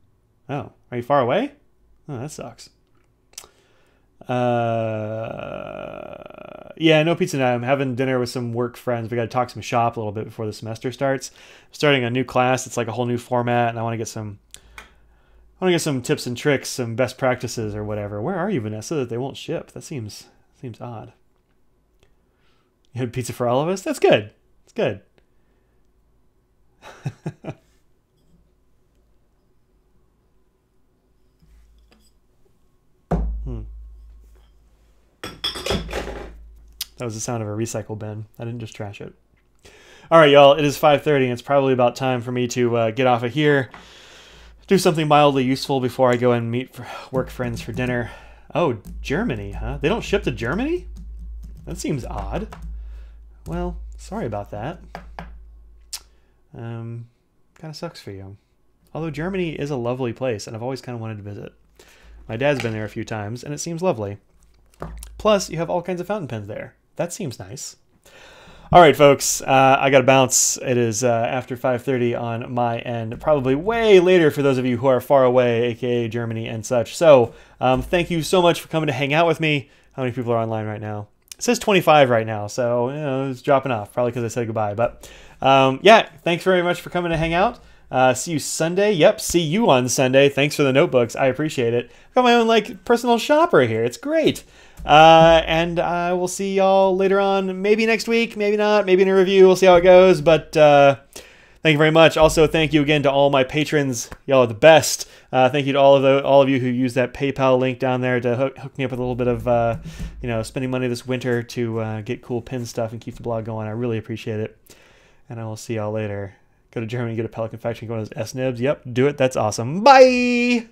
Oh, are you far away? Oh, that sucks. Yeah, no pizza tonight. I'm having dinner with some work friends. We got to talk some shop a little bit before the semester starts. I'm starting a new class. It's like a whole new format, and I want to get some tips and tricks, some best practices or whatever. Where are you, Vanessa, that they won't ship? That seems odd. You had pizza for all of us? That's good. It's good. That was the sound of a recycle bin. I didn't just trash it. All right, y'all. It is 5:30, and it's probably about time for me to get off of here, do something mildly useful before I go and meet work friends for dinner. Oh, Germany, huh? They don't ship to Germany? That seems odd. Well, sorry about that. Kind of sucks for you. Although Germany is a lovely place, and I've always kind of wanted to visit. My dad's been there a few times, and it seems lovely. Plus, you have all kinds of fountain pens there. That seems nice. All right, folks, I got to bounce. It is after 5:30 on my end, probably way later for those of you who are far away, aka Germany and such. So thank you so much for coming to hang out with me. How many people are online right now? It says 25 right now, so you know, it's dropping off, probably because I said goodbye. But yeah, thanks very much for coming to hang out. See you Sunday. Yep, see you on Sunday. Thanks for the notebooks. I appreciate it. I've got my own like personal shopper here. It's great. And I will see y'all later on. Maybe next week, maybe not. Maybe in a review. We'll see how it goes. But thank you very much. Also, thank you again to all my patrons. Y'all are the best. Thank you to all of you who use that PayPal link down there to hook me up with a little bit of spending money this winter to get cool pin stuff and keep the blog going. I really appreciate it. And I will see y'all later. Go to Germany, get a Pelican factory, go to those S-nibs. Yep, do it. That's awesome. Bye!